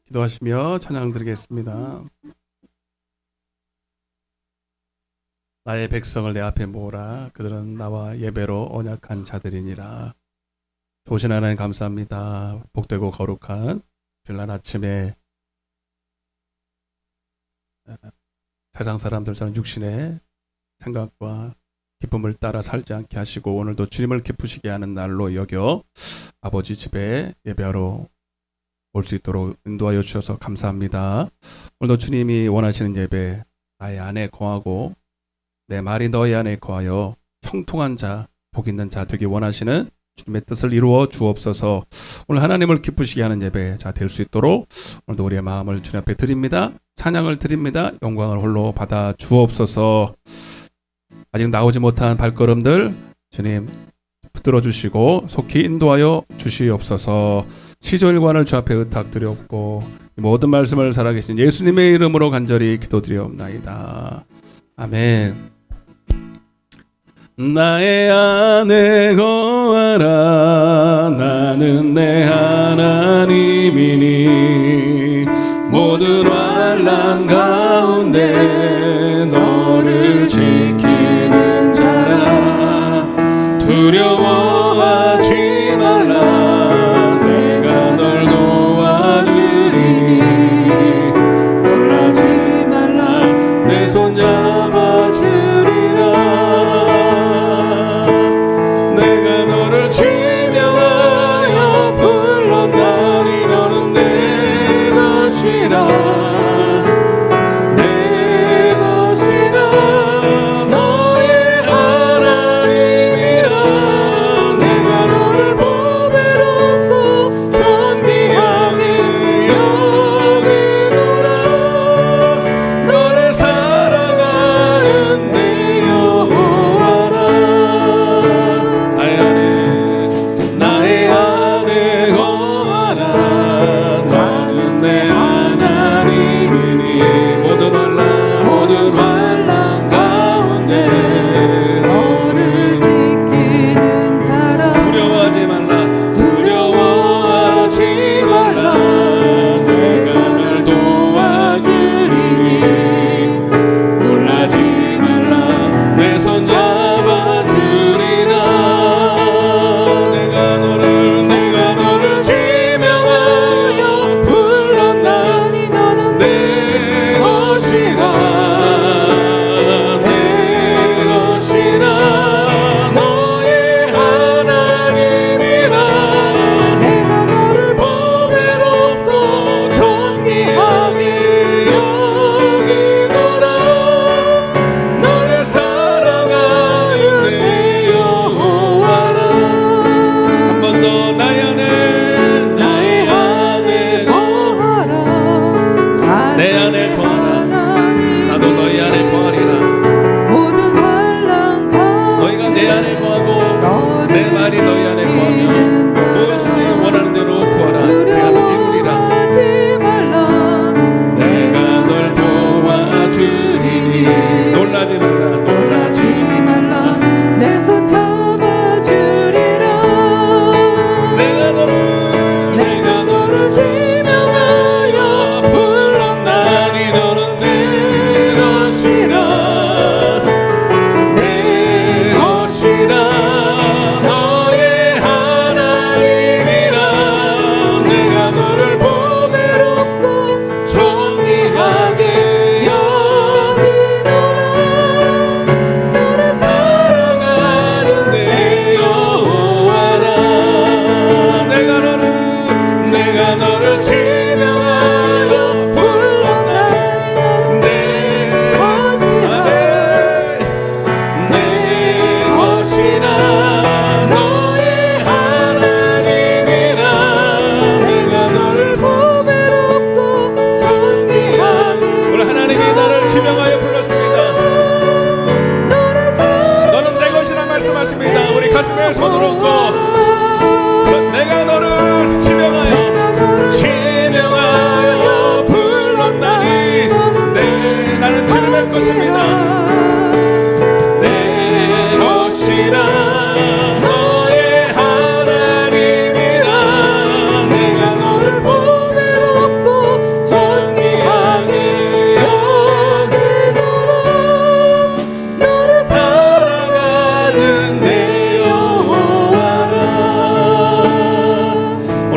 기도하시며 찬양 드리겠습니다. 나의 백성을 내 앞에 모으라. 그들은 나와 예배로 언약한 자들이니라. 좋으신 하나님 감사합니다. 복되고 거룩한 주일날 아침에 세상 사람들처럼 육신의 생각과 기쁨을 따라 살지 않게 하시고 오늘도 주님을 기쁘시게 하는 날로 여겨 아버지 집에 예배하러 올 수 있도록 인도하여 주셔서 감사합니다. 오늘도 주님이 원하시는 예배, 나의 안에 거하고 내 말이 너의 안에 거하여 형통한 자, 복 있는 자 되기 원하시는 주님의 뜻을 이루어 주옵소서. 오늘 하나님을 기쁘시게 하는 예배 될 수 있도록 오늘도 우리의 마음을 주님 앞에 드립니다. 찬양을 드립니다. 영광을 홀로 받아 주옵소서. 아직 나오지 못한 발걸음들 주님 붙들어 주시고 속히 인도하여 주시옵소서. 시조일관을 주 앞에 의탁드리옵고 모든 말씀을 살아계신 예수님의 이름으로 간절히 기도드리옵나이다. 아멘. 나의 안에 거하라. 나는 내 하나님이니 모든 환난 가운데 너를 지키는 자라. 두려워하지 말라. 내가 널 도와주리니 놀라지 말라. 내 손 잡아주리라. 내가 너를 지명하여 불렀나니 너는 내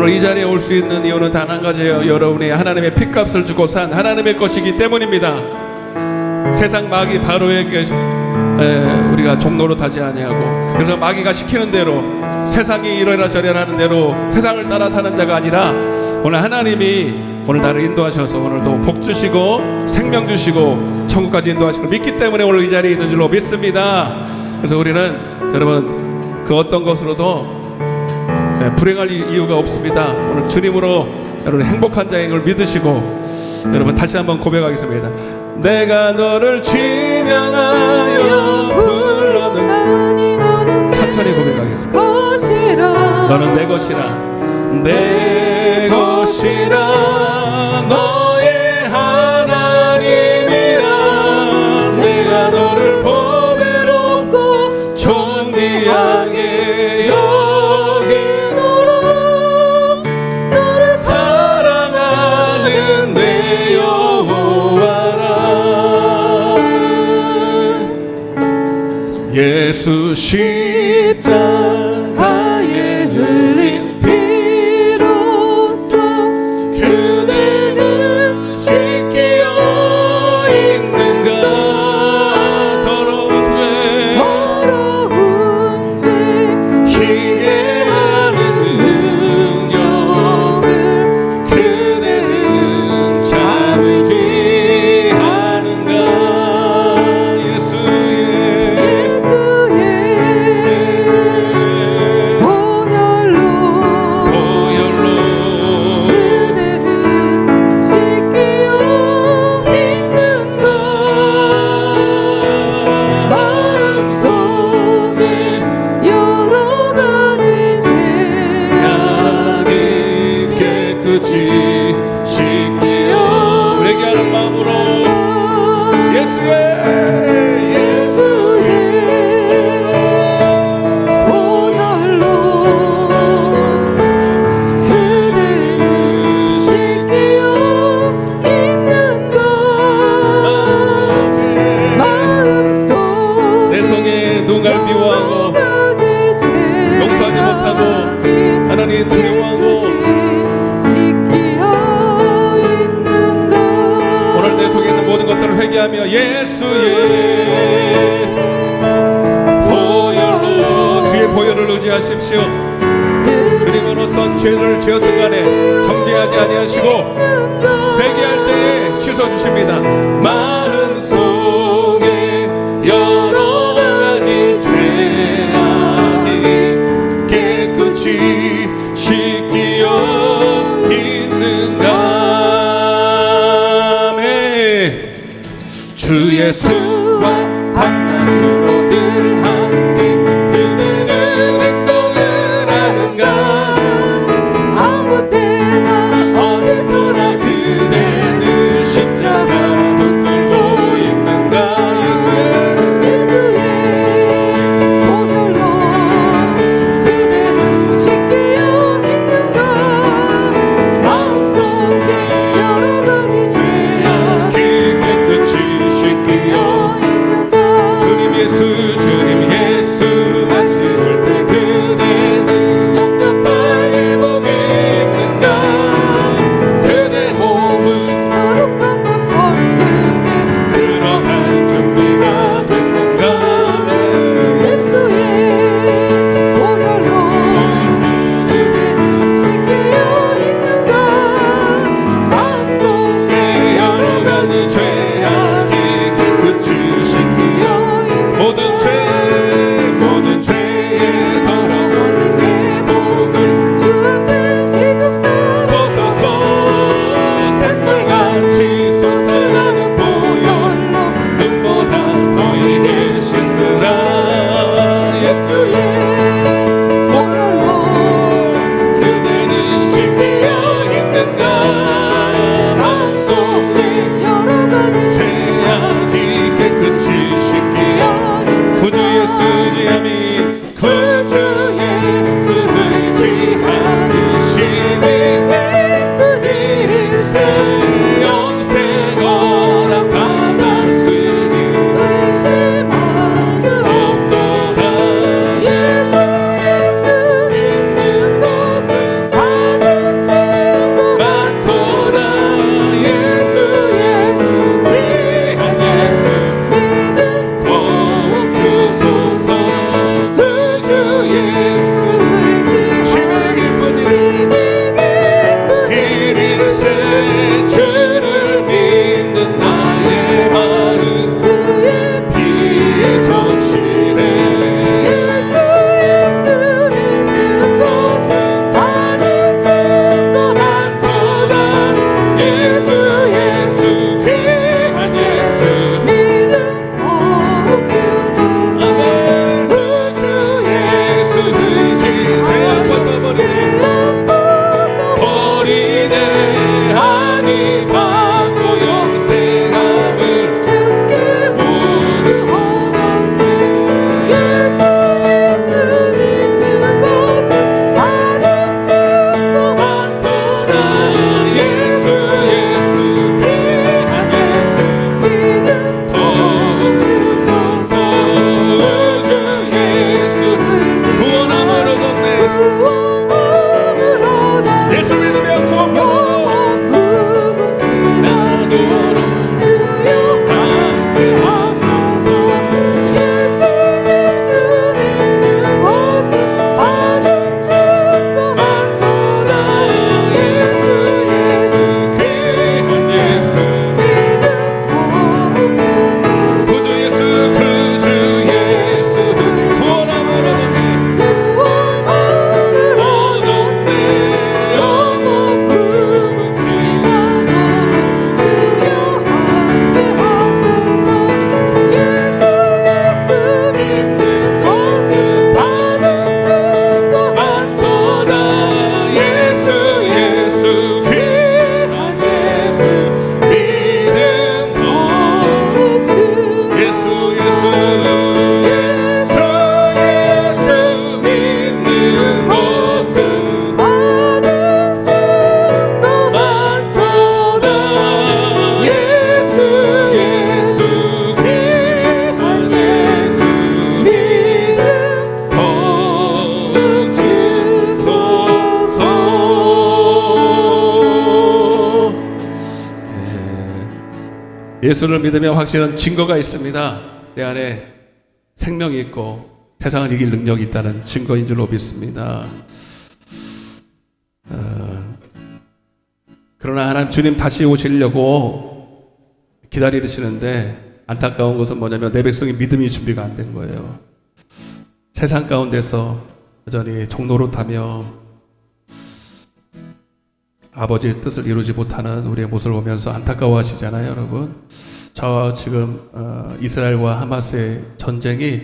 오늘 이 자리에 올 수 있는 이유는 단 한 가지예요. 여러분이 하나님의 핏값을 주고 산 하나님의 것이기 때문입니다. 세상 마귀 바로에게 우리가 종로로 타지 아니하고, 그래서 마귀가 시키는 대로, 세상이 이러라 저러라 하는 대로 세상을 따라 사는 자가 아니라, 오늘 하나님이 오늘 나를 인도하셔서 오늘도 복 주시고 생명 주시고 천국까지 인도하시고 믿기 때문에 오늘 이 자리에 있는 줄로 믿습니다. 그래서 우리는 여러분 그 어떤 것으로도 불행할 이유가 없습니다. 오늘 주님으로 여러분 행복한 자인 걸 믿으시고, 여러분 다시 한번 고백하겠습니다. 내가 너를 지명하여 불러는, 천천히 고백하겠습니다. 너는 내 것이라, 내 것이라, 너의 하나님이라. 내가 너를 보배롭고 존귀하게 여기노라. 너를 사랑하는 내 여호와라. 예수 십자가에 흘린 피로써 그대는 씻기어 있는가. 더러운 죄 희게 하는 능력을 그대는 참을지 하는가. 예수의 하나님 두려워하고 오늘 내 속에 있는 모든 것들을 회개하며 예수의 보혈로, 주의 보혈을 의지하십시오. 그리고 어떤 죄를 지었든 간에 정죄하지 아니하시고 회개할 때에 씻어주십니다. 마음 속에 여러 가지 죄악이 깨끗이 씻기어 있는가. 주 예수와 밤낮으로 늘 함께 그대는 행동을 하는가. 아무 때나 어디서나 그대는 십자가 붙들고 있는가. 예수의 보혈로 그대는 씻기어 있는가. 마음속에 여러 가지 죄악이 깨끗이 씻기어 있는가. 예수를 믿으면 확실한 증거가 있습니다. 내 안에 생명이 있고 세상을 이길 능력이 있다는 증거인 줄로 믿습니다. 그러나 하나님 주님 다시 오시려고 기다리시는데 안타까운 것은 뭐냐면 내 백성이 믿음이 준비가 안 된 거예요. 세상 가운데서 여전히 종노릇하며 아버지의 뜻을 이루지 못하는 우리의 모습을 보면서 안타까워하시잖아요, 여러분. 저 지금 이스라엘과 하마스의 전쟁이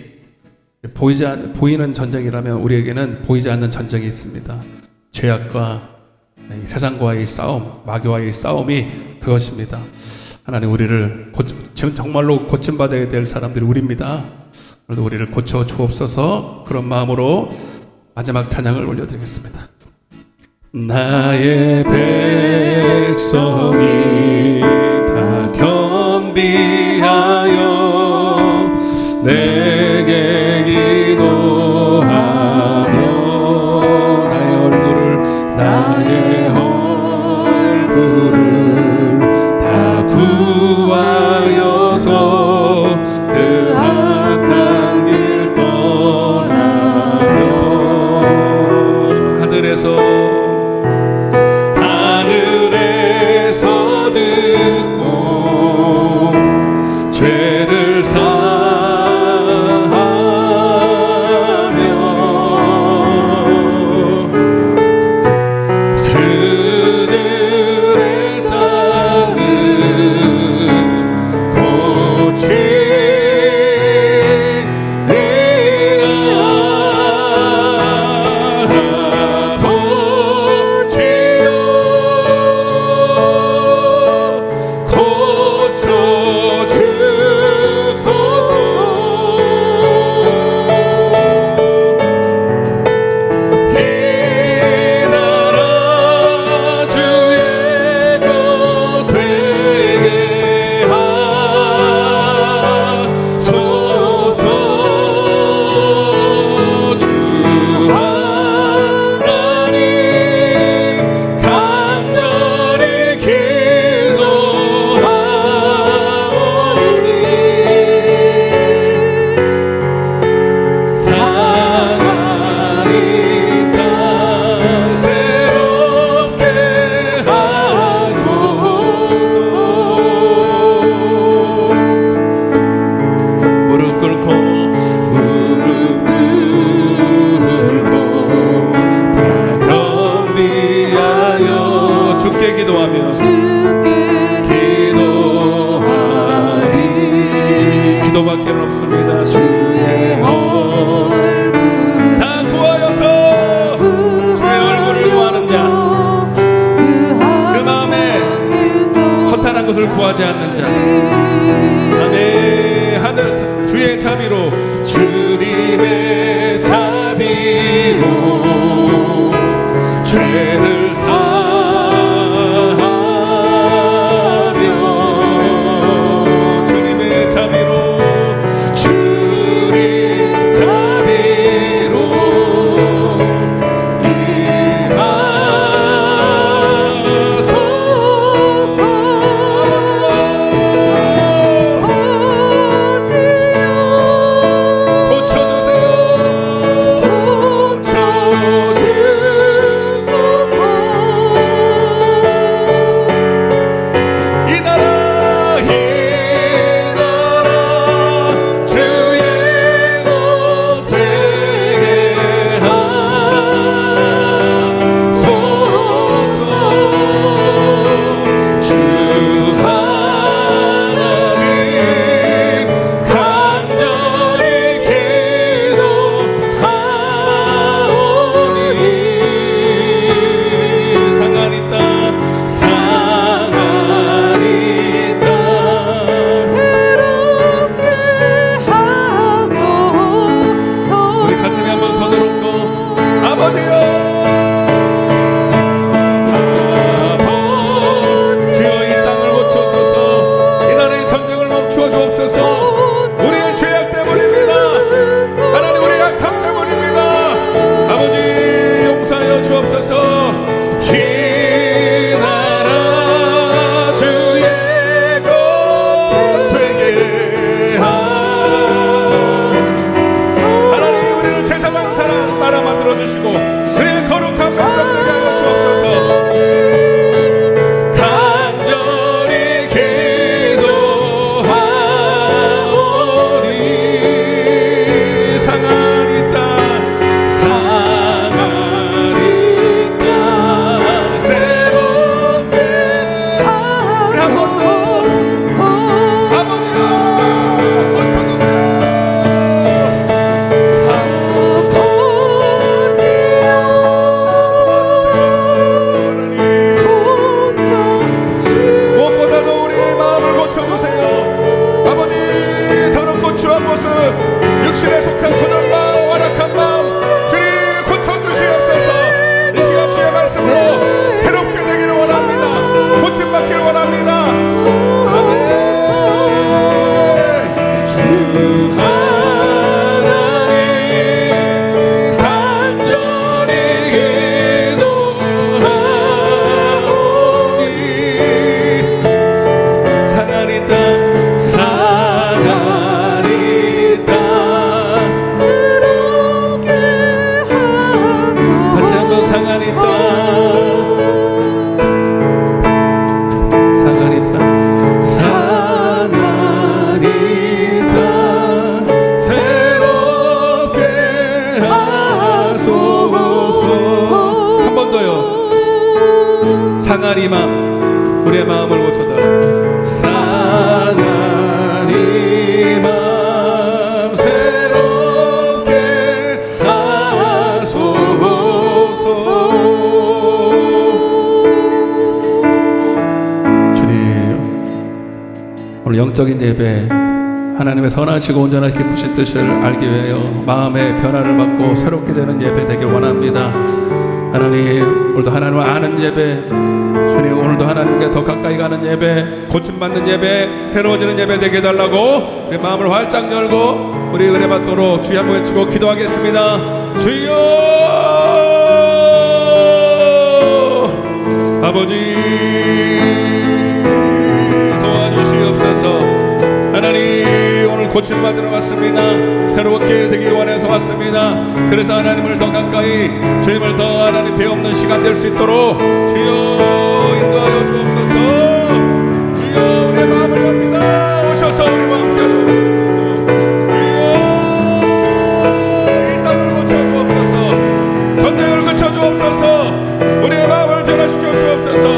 보이는 전쟁이라면 우리에게는 보이지 않는 전쟁이 있습니다. 죄악과 세상과의 싸움, 마귀와의 싸움이 그것입니다. 하나님 우리를 정말로 고침받아야 될 사람들이 우리입니다. 그래도 우리를 고쳐 주옵소서. 그런 마음으로 마지막 찬양을 올려드리겠습니다. 나의 백성이 다 겸비하여 내게 기도하며 나의 얼굴을 다 구하여서 그 악한 길 떠나며 하늘에서 듣고 죄를 구하지 않는 자. 아멘. 하늘 주의 자비로 주님의 자비로 죄를 사하며 주님의 자비로 주님 자비로 상한 이 마음, 우리의 마음을 고쳐달라. 상한 이 마음 새롭게 하소서. 주님, 오늘 영적인 예배, 하나님의 선하시고 온전하게 기쁘신 뜻을 알기 위하여 마음의 변화를 받고 새롭게 되는 예배 되길 원합니다. 하나님, 오늘도 하나님을 아는 예배, 주님 오늘도 하나님께 더 가까이 가는 예배, 고침받는 예배, 새로워지는 예배 되게 해달라고 우리 마음을 활짝 열고 우리 은혜 받도록 주여 한번 외치고 기도하겠습니다. 주여 아버지 도와주시옵소서. 하나님 오늘 고침받으러 왔습니다. 새롭게 되길 원해서 왔습니다. 그래서 하나님을 더 가까이, 주님을 더 하나님 배우는 시간 될 수 있도록 주여 인도하여 주옵소서. 주여 우리의 마음을 엽니다. 오셔서 우리와 함께하여 주여 이 땅을 고쳐주옵소서. 전쟁을 그쳐주옵소서. 우리의 마음을 변화시켜 주옵소서.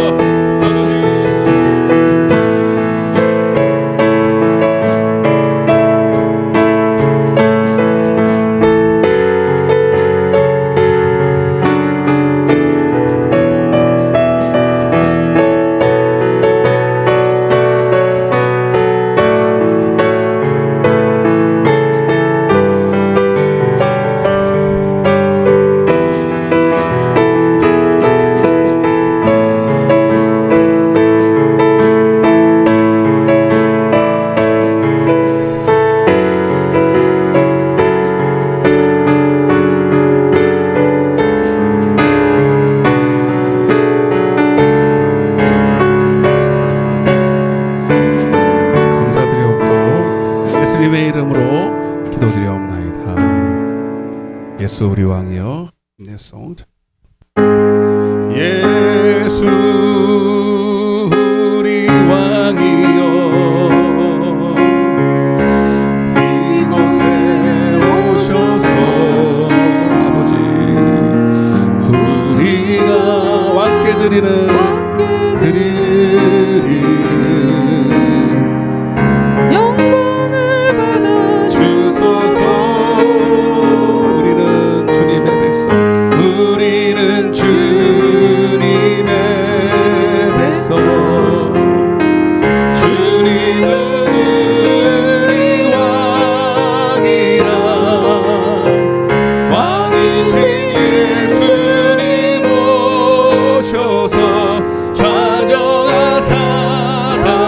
예수 우리 왕이여. 송. 예수 우리 왕이여 이곳에 오셔서 아버지 우리가 왕께 드리는 영광을 받아 주소서. 우리는 주님의 백성, 주님은 우리 왕이라. 왕이신 예수님 오셔서 좌정하사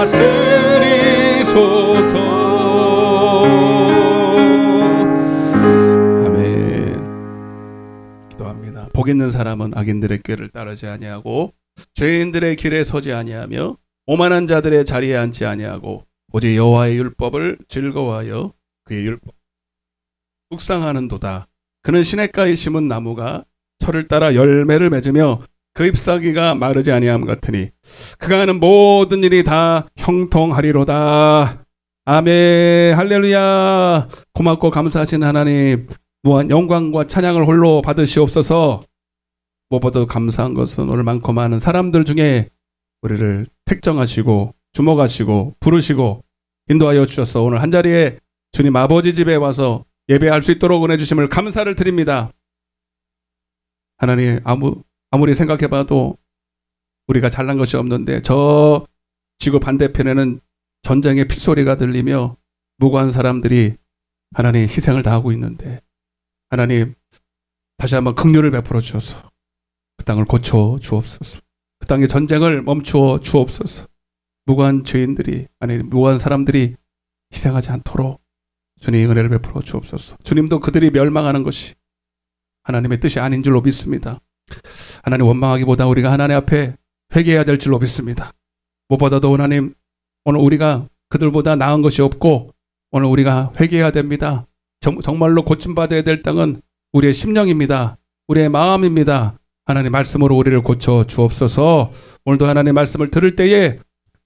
다스리소서. 복 있는 사람은 악인들의 꾀를 따르지 아니하고 죄인들의 길에 서지 아니하며 오만한 자들의 자리에 앉지 아니하고 오직 여호와의 율법을 즐거워하여 그의 율법 묵상하는도다. 그는 시냇가에 심은 나무가 철을 따라 열매를 맺으며 그 잎사귀가 마르지 아니함 같으니 그가 하는 모든 일이 다 형통하리로다. 아멘. 할렐루야. 고맙고 감사하신 하나님, 무한 영광과 찬양을 홀로 받으시옵소서. 무엇보다 감사한 것은 오늘 많고 많은 사람들 중에 우리를 택정하시고 주목하시고 부르시고 인도하여 주셔서 오늘 한자리에 주님 아버지 집에 와서 예배할 수 있도록 은혜 주심을 감사를 드립니다. 하나님, 아무리 생각해봐도 우리가 잘난 것이 없는데 저 지구 반대편에는 전쟁의 핏소리가 들리며 무고한 사람들이 하나님 희생을 다하고 있는데 하나님 다시 한번 긍휼을 베풀어 주셔서 그 땅을 고쳐 주옵소서. 그 땅의 전쟁을 멈추어 주옵소서. 무고한 죄인들이, 아니 무고한 사람들이 희생하지 않도록 주님 은혜를 베풀어 주옵소서. 주님도 그들이 멸망하는 것이 하나님의 뜻이 아닌 줄로 믿습니다. 하나님, 원망하기보다 우리가 하나님 앞에 회개해야 될 줄로 믿습니다. 무엇보다도 하나님, 오늘 우리가 그들보다 나은 것이 없고 오늘 우리가 회개해야 됩니다. 정말로 고침받아야 될 땅은 우리의 심령입니다. 우리의 마음입니다. 하나님 말씀으로 우리를 고쳐 주옵소서. 오늘도 하나님 말씀을 들을 때에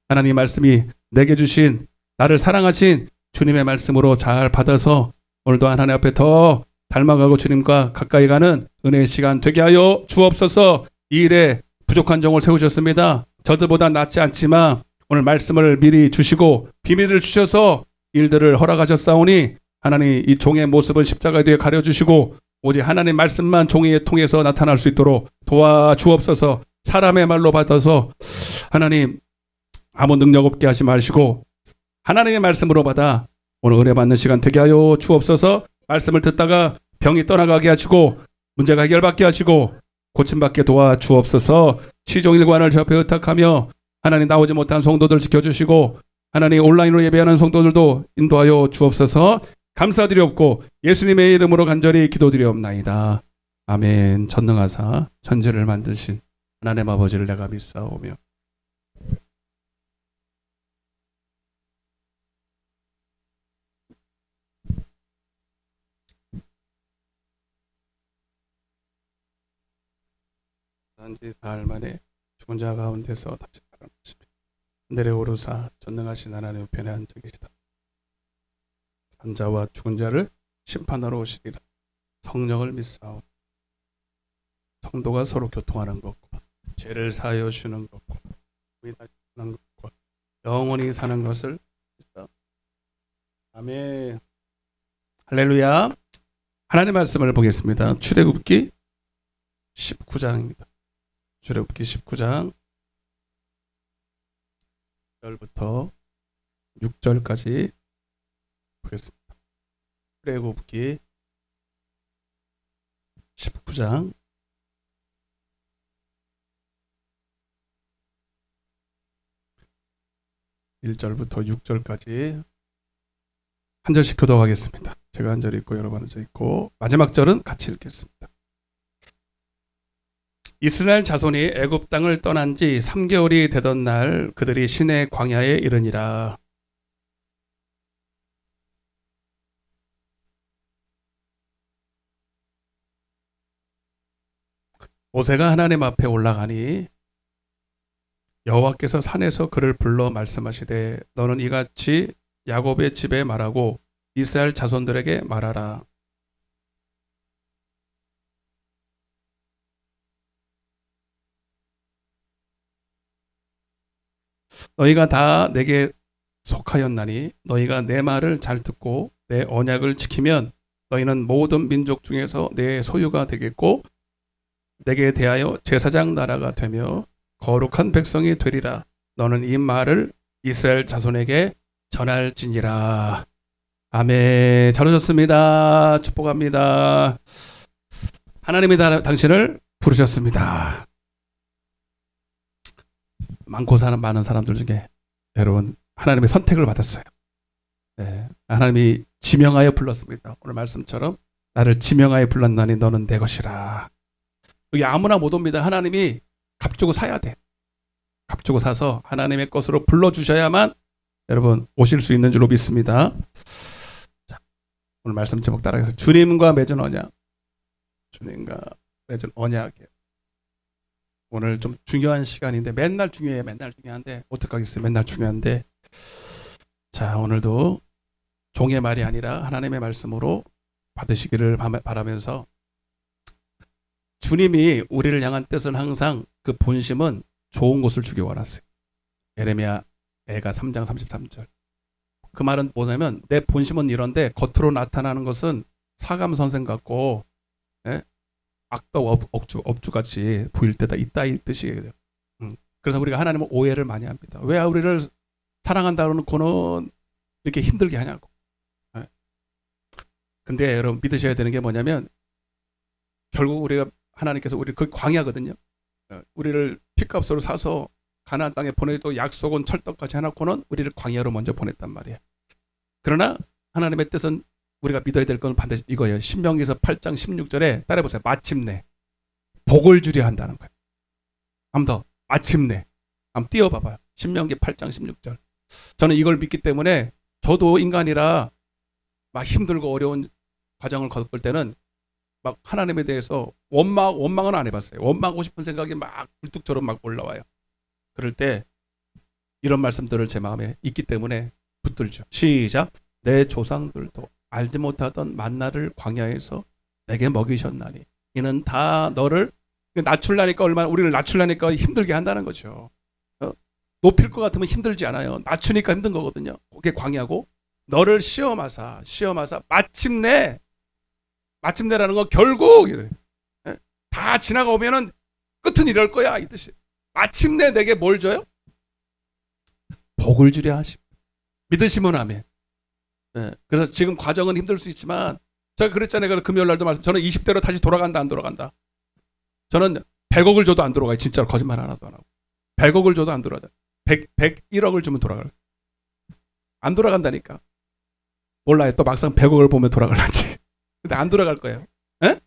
하나님 말씀이 내게 주신, 나를 사랑하신 주님의 말씀으로 잘 받아서 오늘도 하나님 앞에 더 닮아가고 주님과 가까이 가는 은혜의 시간 되게 하여 주옵소서. 이 일에 부족한 종을 세우셨습니다. 저들보다 낫지 않지만 오늘 말씀을 미리 주시고 비밀을 주셔서 일들을 허락하셨사오니 하나님 이 종의 모습을 십자가에 뒤에 가려주시고 오직 하나님 말씀만 종이에 통해서 나타날 수 있도록 도와주옵소서. 사람의 말로 받아서 하나님 아무 능력 없게 하지 마시고 하나님의 말씀으로 받아 오늘 은혜 받는 시간 되게 하여 주옵소서. 말씀을 듣다가 병이 떠나가게 하시고 문제가 해결받게 하시고 고침받게 도와주옵소서. 시종일관을 저 앞에 의탁하며 하나님 나오지 못한 성도들 지켜주시고 하나님 온라인으로 예배하는 성도들도 인도하여 주옵소서. 감사드리옵고 예수님의 이름으로 간절히 기도드리옵나이다. 아멘. 전능하사 천지를 만드신 하나님 아버지를 내가 믿사오며 단지 사흘 만에 죽은 자 가운데서 다시 살아나시며 하늘에 오르사 전능하신 하나님 우편에 앉아 계시다. 산자와 죽은 자를 심판하러 오시리라. 성령을 믿사오. 성도가 서로 교통하는 것과 죄를 사하여 주는 것과 위하는 것과 영원히 사는 것을 믿사오. 아멘. 할렐루야. 하나님의 말씀을 보겠습니다. 출애굽기 19장입니다. 출애굽기 19장 1절부터 6절까지 보겠습니다. 출애굽기 19장 1절부터 6절까지 한 절씩 교독하겠습니다. 제가 한 절 읽고 여러분 한 절 읽고 마지막 절은 같이 읽겠습니다. 이스라엘 자손이 애굽 땅을 떠난 지 3개월이 되던 날 그들이 시내 광야에 이르니라. 모세가 하나님 앞에 올라가니 여호와께서 산에서 그를 불러 말씀하시되 너는 이같이 야곱의 집에 말하고 이스라엘 자손들에게 말하라. 너희가 다 내게 속하였나니 너희가 내 말을 잘 듣고 내 언약을 지키면 너희는 모든 민족 중에서 내 소유가 되겠고 내게 대하여 제사장 나라가 되며 거룩한 백성이 되리라. 너는 이 말을 이스라엘 자손에게 전할지니라. 아멘. 잘 오셨습니다. 축복합니다. 하나님이 당신을 부르셨습니다. 많고 사는 많은 사람들 중에 여러분 하나님의 선택을 받았어요. 네, 하나님이 지명하여 불렀습니다. 오늘 말씀처럼 나를 지명하여 불렀나니 너는 내 것이라. 여기 아무나 못 옵니다. 하나님이 값주고 사야 돼. 값주고 사서 하나님의 것으로 불러주셔야만 여러분 오실 수 있는 줄로 믿습니다. 자, 오늘 말씀 제목 따라해서 주님과 맺은 언약. 주님과 맺은 언약이에요. 오늘 좀 중요한 시간인데 맨날 중요해요. 맨날 중요한데 어떡하겠어요. 맨날 중요한데 자 오늘도 종의 말이 아니라 하나님의 말씀으로 받으시기를 바라면서 주님이 우리를 향한 뜻은 항상 그 본심은 좋은 것을 주기 원하세요. 예레미야 애가 3장 33절. 그 말은 뭐냐면 내 본심은 이런데 겉으로 나타나는 것은 사감 선생 같고 예? 악덕 업주같이 보일 때다 있다 이 뜻이에요. 그래서 우리가 하나님을 오해를 많이 합니다. 왜 우리를 사랑한다 그러고는 이렇게 힘들게 하냐고. 예? 근데 여러분 믿으셔야 되는 게 뭐냐면 결국 우리가 하나님께서 우리 그 광야거든요. 우리를 핏값으로 사서 가나안 땅에 보내도 약속은 철떡같이 해놓고는 우리를 광야로 먼저 보냈단 말이에요. 그러나 하나님의 뜻은 우리가 믿어야 될 건 반드시 이거예요. 신명기에서 8장 16절에 따라해보세요. 마침내 복을 주려 한다는 거예요. 한 번 더 마침내 한번 띄워봐봐요. 신명기 8장 16절. 저는 이걸 믿기 때문에 저도 인간이라 막 힘들고 어려운 과정을 겪을 때는 막 하나님에 대해서 원망은 안 해봤어요. 원망하고 싶은 생각이 막 불뚝처럼 막 올라와요. 그럴 때 이런 말씀들을 제 마음에 있기 때문에 붙들죠. 시작. 내 조상들도 알지 못하던 만나를 광야에서 내게 먹이셨나니 이는 다 너를 낮추려니까 얼마나 우리를 낮추려니까 힘들게 한다는 거죠. 높일 것 같으면 힘들지 않아요. 낮추니까 힘든 거거든요. 그게 광야고 너를 시험하사 마침내라는 건 결국 이래. 다 지나가 오면은 끝은 이럴 거야 이 뜻이. 마침내 내게 뭘 줘요? 복을 주려 하심. 믿으시면 아멘. 그래서 지금 과정은 힘들 수 있지만 제가 그랬잖아요. 그래서 금요일 날도 말씀. 저는 20대로 다시 돌아간다 안 돌아간다. 저는 100억을 줘도 안 돌아가요. 진짜로 거짓말 하나도 안 하고. 100억을 줘도 안 돌아가요. 101억을 주면 돌아가요. 안 돌아간다니까. 몰라요. 또 막상 100억을 보면 돌아갈란지. 근데 안 돌아갈 거예요. 에?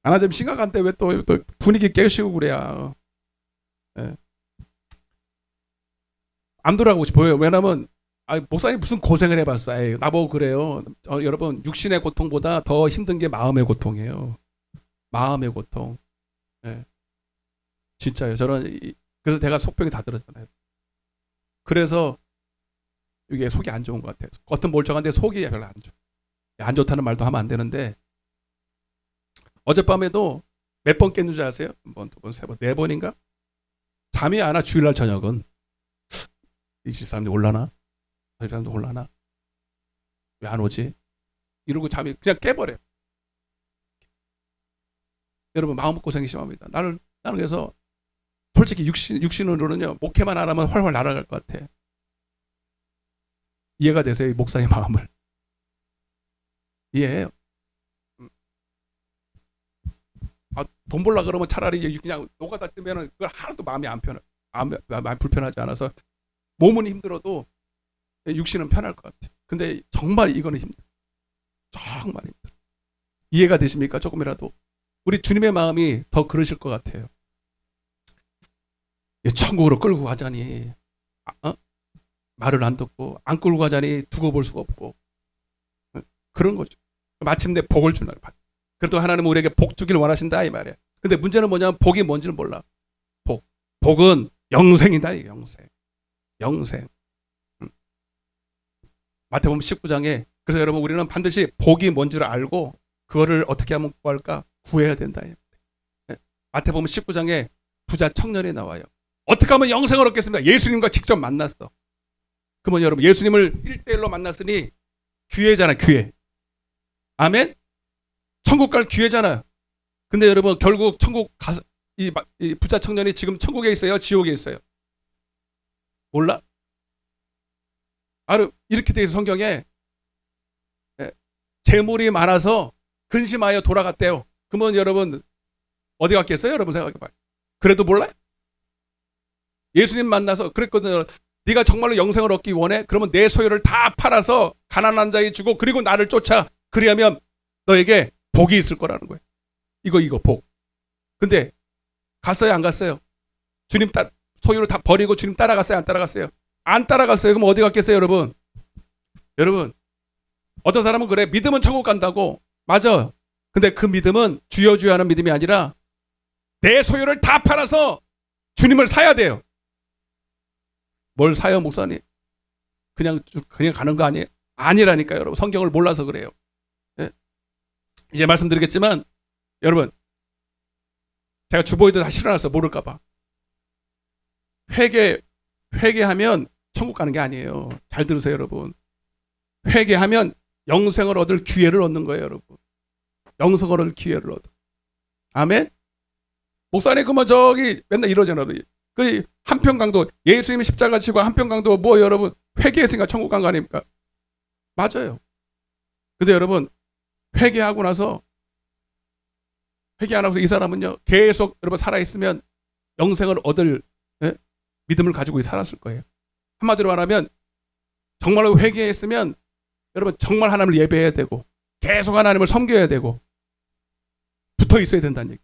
하나 좀 심각한데 왜 또 분위기 깨시고 그래야. 예. 안 돌아가고 싶어요. 왜냐면 목사님 무슨 고생을 해봤어요. 나보고 그래요. 여러분 육신의 고통보다 더 힘든 게 마음의 고통이에요. 마음의 고통. 예. 진짜요. 저는 그래서 내가 속병이 다 들었잖아요. 그래서 이게 속이 안 좋은 것 같아요. 겉은 멀쩡한데 속이 별로 안 좋아. 안 좋다는 말도 하면 안 되는데 어젯밤에도 몇 번 깼는 줄 아세요? 한 번, 두 번, 세 번, 네 번인가? 잠이 안 와. 주일날 저녁은 이 집 사람들이 올라나? 저 사람도 올라나? 왜 안 오지? 이러고 잠이 그냥 깨버려요. 여러분 마음고생이 심합니다. 나는 그래서 솔직히 육신으로는요 목회만 안 하면 훨훨 날아갈 것 같아. 이해가 되세요? 이 목사의 마음을 이해해요. 돈 벌라 그러면 차라리 그냥 노가다 뜨면은 그걸 하나도 마음이 안 편해. 마음이 불편하지 않아서 몸은 힘들어도 육신은 편할 것 같아. 근데 정말 이거는 힘들어. 정말 힘들어. 이해가 되십니까? 조금이라도. 우리 주님의 마음이 더 그러실 것 같아요. 천국으로 끌고 가자니 말을 안 듣고 안 끌고 가자니 두고 볼 수가 없고 그런 거죠. 마침내 복을 주는 날. 그래도 하나님은 우리에게 복 주기를 원하신다 이 말이에요. 근데 문제는 뭐냐면 복이 뭔지는 몰라. 복은 영생이다. 영생. 마태복음 19장에 그래서 여러분 우리는 반드시 복이 뭔지를 알고 그거를 어떻게 하면 구할까? 구해야 된다. 마태복음 19장에 부자 청년이 나와요. 어떻게 하면 영생을 얻겠습니까? 예수님과 직접 만났어. 그러면 여러분 예수님을 1대1로 만났으니 기회잖아. 기회. 아멘? 천국 갈 기회잖아요. 근데 여러분 결국 천국 가서 이 부자 청년이 지금 천국에 있어요? 지옥에 있어요? 몰라? 이렇게 돼 있어 성경에. 재물이 많아서 근심하여 돌아갔대요. 그러면 여러분 어디 갔겠어요? 여러분 생각해봐요. 그래도 몰라요? 예수님 만나서 그랬거든요. 네가 정말로 영생을 얻기 원해? 그러면 내 소유를 다 팔아서 가난한 자에 주고 그리고 나를 쫓아. 그리하면 너에게 복이 있을 거라는 거예요. 이거 복. 근데 갔어요? 안 갔어요? 주님 소유를 다 버리고 주님 따라갔어요? 안 따라갔어요? 안 따라갔어요. 그럼 어디 갔겠어요, 여러분? 여러분, 어떤 사람은 그래. 믿음은 천국 간다고. 맞아. 근데 그 믿음은 주여 하는 믿음이 아니라 내 소유를 다 팔아서 주님을 사야 돼요. 뭘 사요, 목사님? 그냥 가는 거 아니에요? 아니라니까요, 여러분. 성경을 몰라서 그래요. 네? 이제 말씀드리겠지만 여러분 제가 주보에도 다 실어놨어. 모를까봐. 회개하면 천국 가는 게 아니에요. 잘 들으세요, 여러분. 회개하면 영생을 얻을 기회를 얻는 거예요, 여러분. 영생을 얻을 기회를 얻어. 아멘? 목사님, 그만 저기 맨날 이러잖아요. 그 한평강도 예수님이 십자가 지고 한평강도 뭐 여러분 회개했으니까 천국 간 거 아닙니까? 맞아요. 근데 여러분 회개하고 나서 이 사람은요 계속 여러분 살아있으면 영생을 얻을 믿음을 가지고 살았을 거예요. 한마디로 말하면 정말로 회개했으면 여러분 정말 하나님을 예배해야 되고 계속 하나님을 섬겨야 되고 붙어 있어야 된다는 얘기.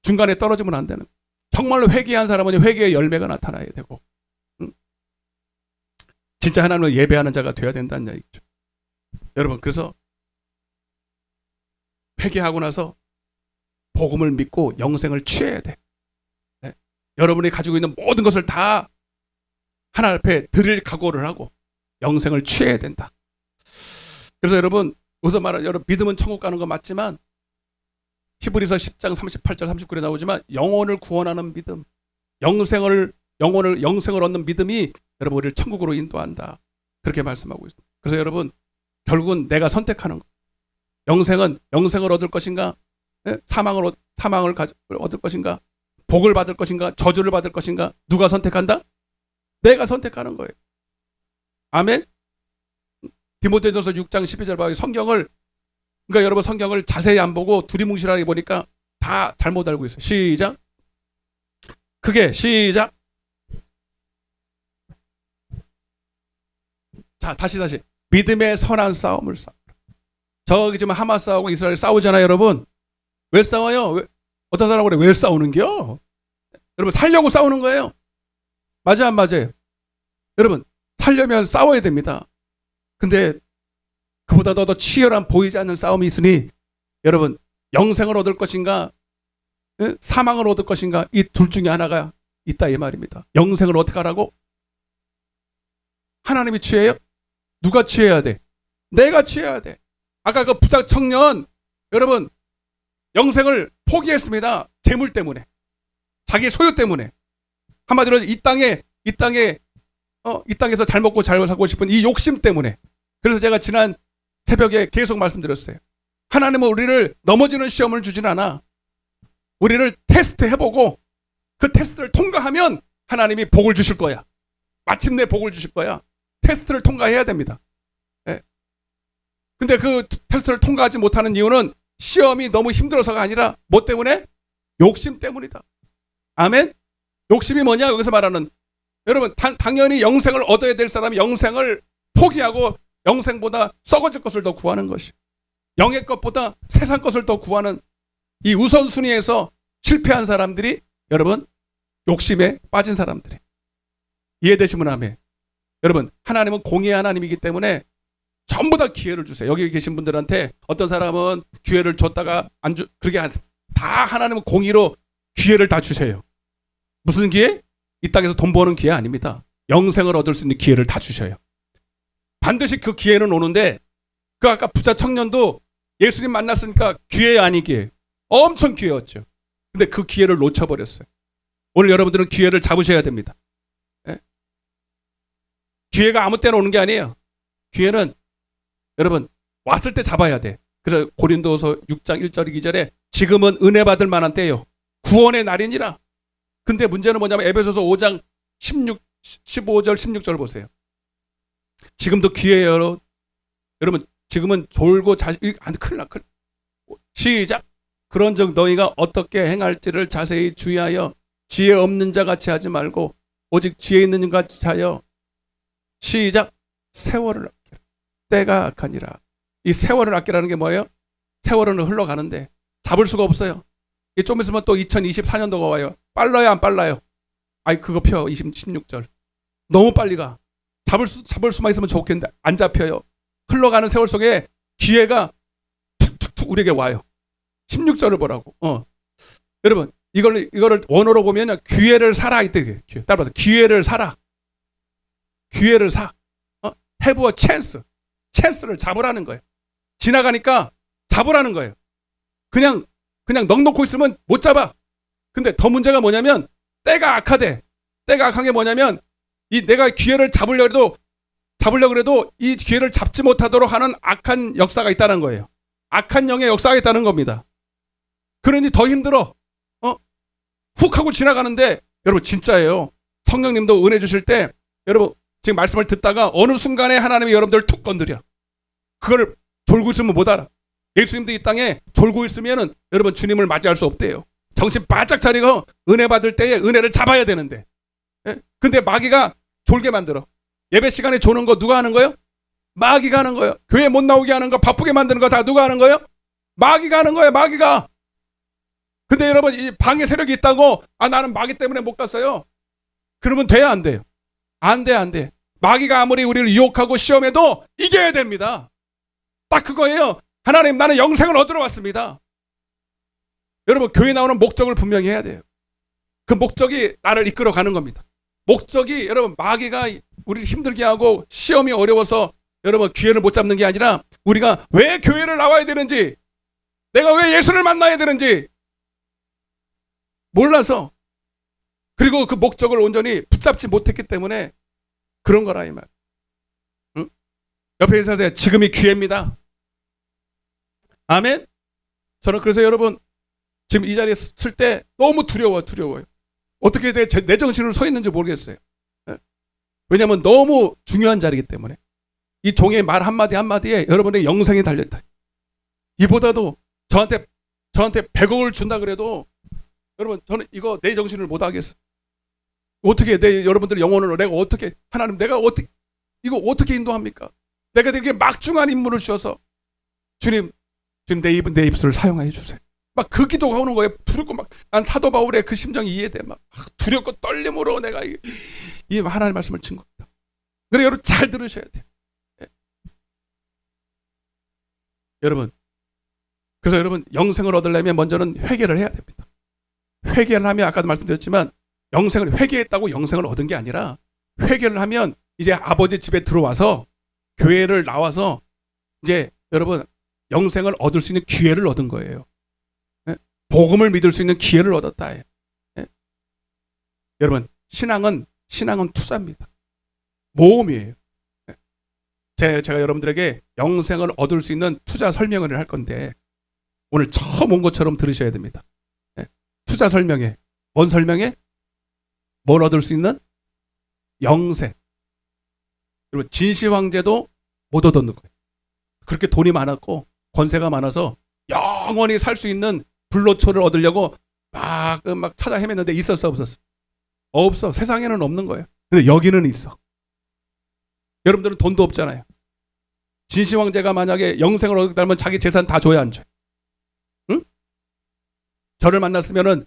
중간에 떨어지면 안 되는. 정말로 회개한 사람은 회개의 열매가 나타나야 되고 진짜 하나님을 예배하는 자가 돼야 된다는 얘기죠. 여러분 그래서 회개하고 나서 복음을 믿고 영생을 취해야 돼. 네. 여러분이 가지고 있는 모든 것을 다 하나님 앞에 드릴 각오를 하고 영생을 취해야 된다. 그래서 여러분 우선 말하는 여러분 믿음은 천국 가는 거 맞지만 히브리서 10장 38절 39절에 나오지만 영혼을 구원하는 믿음, 영생을 얻는 믿음이 여러분 우리를 천국으로 인도한다. 그렇게 말씀하고 있습니다. 그래서 여러분 결국은 내가 선택하는 거. 영생을 얻을 것인가? 사망을 얻을 것인가? 복을 받을 것인가? 저주를 받을 것인가? 누가 선택한다? 내가 선택하는 거예요. 아멘. 디모데전서 6장 12절 봐. 성경을 그러니까 여러분 성경을 자세히 안 보고 두리뭉실하게 보니까 다 잘못 알고 있어요. 시작. 크게 시작. 자, 다시 믿음의 선한 싸움을 싸우라. 저기 지금 하마스하고 이스라엘 싸우잖아요, 여러분. 왜 싸워요? 어떤 사람은 그래, 왜 싸우는겨? 여러분 살려고 싸우는 거예요. 맞아 안 맞아요? 여러분 살려면 싸워야 됩니다. 근데 그보다 더 치열한 보이지 않는 싸움이 있으니 여러분 영생을 얻을 것인가 사망을 얻을 것인가 이 둘 중에 하나가 있다 이 말입니다. 영생을 어떻게 하라고? 하나님이 취해요? 누가 취해야 돼? 내가 취해야 돼. 아까 그 부자 청년 여러분 영생을 포기했습니다. 재물 때문에 자기 소유 때문에 한마디로 이 땅에서 잘 먹고 잘 살고 싶은 이 욕심 때문에. 그래서 제가 지난 새벽에 계속 말씀드렸어요. 하나님은 우리를 넘어지는 시험을 주진 않아. 우리를 테스트 해보고 그 테스트를 통과하면 하나님이 복을 주실 거야. 마침내 복을 주실 거야. 테스트를 통과해야 됩니다. 예. 근데 그 테스트를 통과하지 못하는 이유는 시험이 너무 힘들어서가 아니라 뭐 때문에? 욕심 때문이다. 아멘? 욕심이 뭐냐? 여기서 말하는 여러분 당연히 영생을 얻어야 될 사람이 영생을 포기하고 영생보다 썩어질 것을 더 구하는 것이 영의 것보다 세상 것을 더 구하는 이 우선순위에서 실패한 사람들이 여러분 욕심에 빠진 사람들이 이해되시면 아멘. 여러분 하나님은 공의의 하나님이기 때문에 전부 다 기회를 주세요. 여기 계신 분들한테 어떤 사람은 기회를 줬다가 그렇게 다 하나님은 공의로 기회를 다 주세요. 무슨 기회? 이 땅에서 돈 버는 기회 아닙니다. 영생을 얻을 수 있는 기회를 다 주셔요. 반드시 그 기회는 오는데 그 아까 부자 청년도 예수님 만났으니까 기회 아니 기회. 엄청 기회였죠. 근데 그 기회를 놓쳐버렸어요. 오늘 여러분들은 기회를 잡으셔야 됩니다. 예? 기회가 아무 때나 오는 게 아니에요. 기회는 여러분 왔을 때 잡아야 돼. 그래서 고린도서 6장 1절 2절에 지금은 은혜 받을 만한 때요. 구원의 날이니라. 근데 문제는 뭐냐면 에베소서 5장 15절 16절 보세요. 지금도 기회예요. 여러분 지금은 졸고 큰일 나. 시작. 그런즉 너희가 어떻게 행할지를 자세히 주의하여 지혜 없는 자 같이 하지 말고 오직 지혜 있는 자 같이 하여 시작. 세월을 아끼라. 때가 악하니라. 이 세월을 아끼라는 게 뭐예요? 세월은 흘러가는데 잡을 수가 없어요. 좀 있으면 또 2024년도가 와요. 빨라요 안 빨라요? 아이 그거 펴 16절. 너무 빨리 가. 잡을 수만 있으면 좋겠는데 안 잡혀요. 흘러가는 세월 속에 기회가 툭툭툭 우리에게 와요. 16절을 보라고. 여러분 이거를 원어로 보면 기회를 사라 이때 따라서 기회를 사라. 기회를 사. have a chance. 찬스를 잡으라는 거예요. 지나가니까 잡으라는 거예요. 그냥 넉넉고 있으면 못 잡아. 근데 더 문제가 뭐냐면 때가 악하대. 때가 악한 게 뭐냐면 이 내가 기회를 잡으려고 해도 이 기회를 잡지 못하도록 하는 악한 역사가 있다는 거예요. 악한 영의 역사가 있다는 겁니다. 그러니 더 힘들어. 훅 하고 지나가는데 여러분 진짜예요. 성령님도 은혜 주실 때 여러분 지금 말씀을 듣다가 어느 순간에 하나님이 여러분들을 툭 건드려. 그걸 졸고 있으면 못 알아. 예수님도 이 땅에 졸고 있으면은 여러분 주님을 맞이할 수 없대요. 정신 바짝 차리고 은혜 받을 때에 은혜를 잡아야 되는데. 예? 근데 마귀가 졸게 만들어. 예배 시간에 조는 거 누가 하는 거예요? 마귀가 하는 거예요. 교회 못 나오게 하는 거, 바쁘게 만드는 거 다 누가 하는 거예요? 마귀가 하는 거예요. 마귀가. 근데 여러분 이 방해 세력이 있다고 나는 마귀 때문에 못 갔어요. 그러면 돼야 안 돼요? 안 돼. 마귀가 아무리 우리를 유혹하고 시험해도 이겨야 됩니다. 딱 그거예요. 하나님 나는 영생을 얻으러 왔습니다. 여러분 교회 나오는 목적을 분명히 해야 돼요. 그 목적이 나를 이끌어 가는 겁니다. 목적이 여러분 마귀가 우리를 힘들게 하고 시험이 어려워서 여러분 기회를 못 잡는 게 아니라 우리가 왜 교회를 나와야 되는지 내가 왜 예수를 만나야 되는지 몰라서, 그리고 그 목적을 온전히 붙잡지 못했기 때문에 그런 거라 이 말. 응? 옆에 인사하세요. 지금이 기회입니다. 아멘. 저는 그래서 여러분 지금 이 자리에 쓸 때 너무 두려워요. 어떻게 내 정신으로 서 있는지 모르겠어요. 왜냐하면 너무 중요한 자리이기 때문에. 이 종의 말 한마디 한마디에 여러분의 영생이 달려있다. 이보다도 저한테 100억을 준다 그래도 여러분 저는 이거 내 정신을 못 하겠어. 어떻게 여러분들의 영혼을 내가 어떻게, 하나님 내가 어떻게 이거 어떻게 인도합니까? 내가 되게 막중한 임무를 주셔서 주님 내 입술을 사용하여 주세요. 막 그 기도가 오는 거예요. 두렵고 막 난 사도 바울의 그 심정이 이해돼. 막 두렵고 떨림으로 내가 이 하나님의 말씀을 친 겁니다. 그래 여러분 잘 들으셔야 돼요. 예. 여러분 그래서 여러분 영생을 얻으려면 먼저는 회개를 해야 됩니다. 회개를 하면 아까도 말씀드렸지만 영생을 회개했다고 영생을 얻은 게 아니라 회개를 하면 이제 아버지 집에 들어와서 교회를 나와서 이제 여러분 영생을 얻을 수 있는 기회를 얻은 거예요. 예? 복음을 믿을 수 있는 기회를 얻었다. 예? 여러분 신앙은 투자입니다. 모험이에요. 예? 제가 여러분들에게 영생을 얻을 수 있는 투자 설명을 할 건데 오늘 처음 온 것처럼 들으셔야 됩니다. 예? 투자 설명회. 뭔 설명회? 뭘 얻을 수 있는? 영생. 그리고 진시 황제도 못 얻었는 거예요. 그렇게 돈이 많았고 권세가 많아서 영원히 살 수 있는 불로초를 얻으려고 막 찾아 헤맸는데 있었어 없었어? 없어. 세상에는 없는 거예요. 근데 여기는 있어. 여러분들은 돈도 없잖아요. 진시 황제가 만약에 영생을 얻었다면 자기 재산 다 줘야 안 줘요? 응? 저를 만났으면은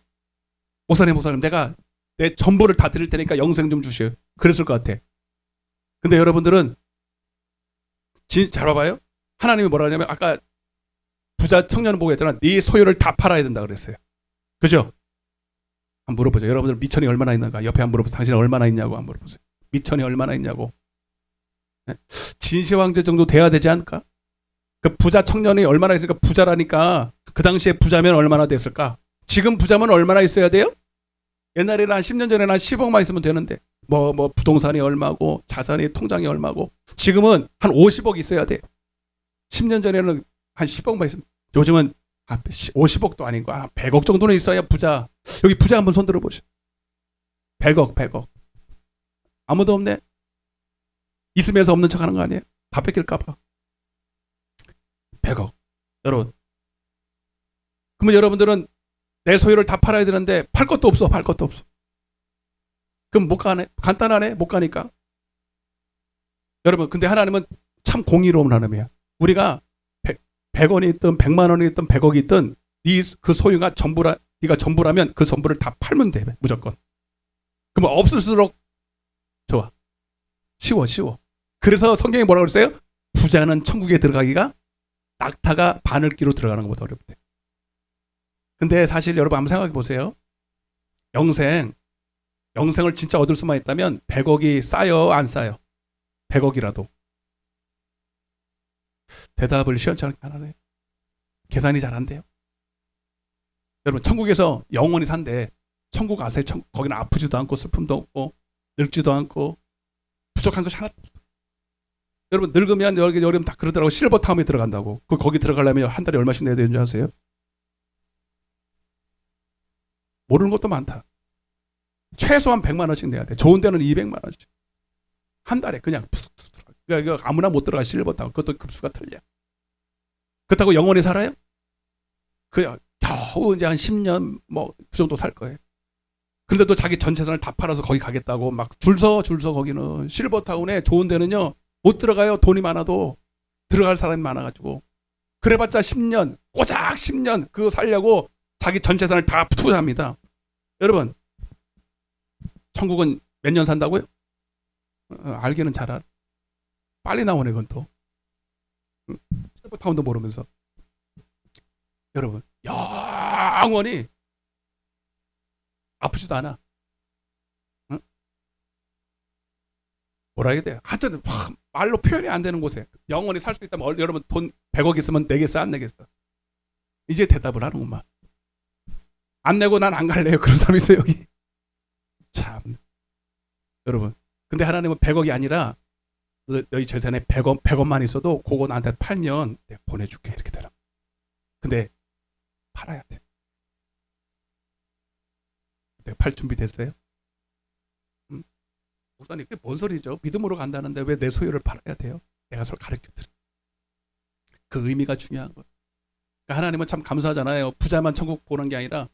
목사님 내가 내 전부를 다 드릴 테니까 영생 좀 주시오. 그랬을 것 같아. 근데 여러분들은 잘 봐봐요. 하나님이 뭐라 하냐면 아까 부자 청년을 보고 했잖아. 네 소유를 다 팔아야 된다 그랬어요. 그죠? 한번 물어보죠. 여러분들 미천이 얼마나 있는가? 옆에 한번 물어보세요. 당신은 얼마나 있냐고 한번 물어보세요. 미천이 얼마나 있냐고. 네? 진시 황제 정도 돼야 되지 않을까? 그 부자 청년이 얼마나 있을까? 부자라니까 그 당시에 부자면 얼마나 됐을까? 지금 부자면 얼마나 있어야 돼요? 옛날에는 한 10년 전에는 한 10억만 있으면 되는데 뭐 부동산이 얼마고 자산이 통장이 얼마고 지금은 한 50억 있어야 돼요. 10년 전에는 한 10억만 있으면 요즘은 50억도 아니고 100억 정도는 있어야 부자. 여기 부자 한번 손 들어보시죠. 100억. 아무도 없네. 있으면서 없는 척 하는 거 아니에요? 다 뺏길까 봐. 100억. 여러분. 그러면 여러분들은 내 소유를 다 팔아야 되는데 팔 것도 없어. 그럼 못 가네. 간단하네. 못 가니까. 여러분 근데 하나님은 참 공의로운 하나님이야. 우리가 100원이 있든 100만 원이 있든 100억이 있든 그 소유가 네가 전부라면 그 전부를 다 팔면 돼. 무조건. 그러면 없을수록 좋아. 쉬워. 그래서 성경이 뭐라고 그랬어요? 부자는 천국에 들어가기가 낙타가 바늘기로 들어가는 것보다 어렵대. 근데 사실 여러분 한번 생각해 보세요. 영생을 진짜 얻을 수만 있다면 100억이 싸요, 안 싸요? 100억이라도. 대답을 시원찮게 안 하네. 계산이 잘 안 돼요. 여러분 천국에서 영원히 산대. 천국 아세요? 거기는 아프지도 않고 슬픔도 없고 늙지도 않고 부족한 것이 하나도 없어. 여러분 늙으면 여러분 다 그러더라고. 실버타운에 들어간다고. 거기 들어가려면 한 달에 얼마씩 내야 되는 줄 아세요? 모르는 것도 많다. 최소한 100만 원씩 내야 돼. 좋은 데는 200만 원씩. 한 달에 그냥 그러니까 아무나 못 들어가. 실버타운. 그것도 급수가 틀려. 그렇다고 영원히 살아요? 그냥 겨우 이제 한 10년 그 정도 살 거예요. 그런데도 자기 전 재산을 다 팔아서 거기 가겠다고 막 줄 서 거기는. 실버타운에 좋은 데는요 못 들어가요. 돈이 많아도. 들어갈 사람이 많아가지고. 그래봤자 10년 꼬작 10년 그거 살려고 자기 전 재산을 다 투자합니다. 여러분 천국은 몇 년 산다고요? 알기는 잘 알아. 빨리 나오네 그건 또. 실버타운도 모르면서. 여러분 영원히 아프지도 않아. 응? 뭐라 해야 돼? 하여튼 말로 표현이 안 되는 곳에 영원히 살 수 있다면 여러분 돈 100억 있으면 내겠어 안 내겠어? 이제 대답을 하는구만. 안 내고 난 안 갈래요. 그런 사람이 있어요, 여기. 참. 여러분. 근데 하나님은 100억이 아니라 너희 재산에 100원만 있어도 그거 나한테 팔면 내가 보내줄게. 이렇게 되라. 근데 팔아야 돼. 내가 팔 준비 됐어요? 목사님, 그게 뭔 소리죠? 믿음으로 간다는데 왜 내 소유를 팔아야 돼요? 내가 서로 가르쳐 드려. 그 의미가 중요한 거예요. 그러니까 하나님은 참 감사하잖아요. 부자만 천국 보는 게 아니라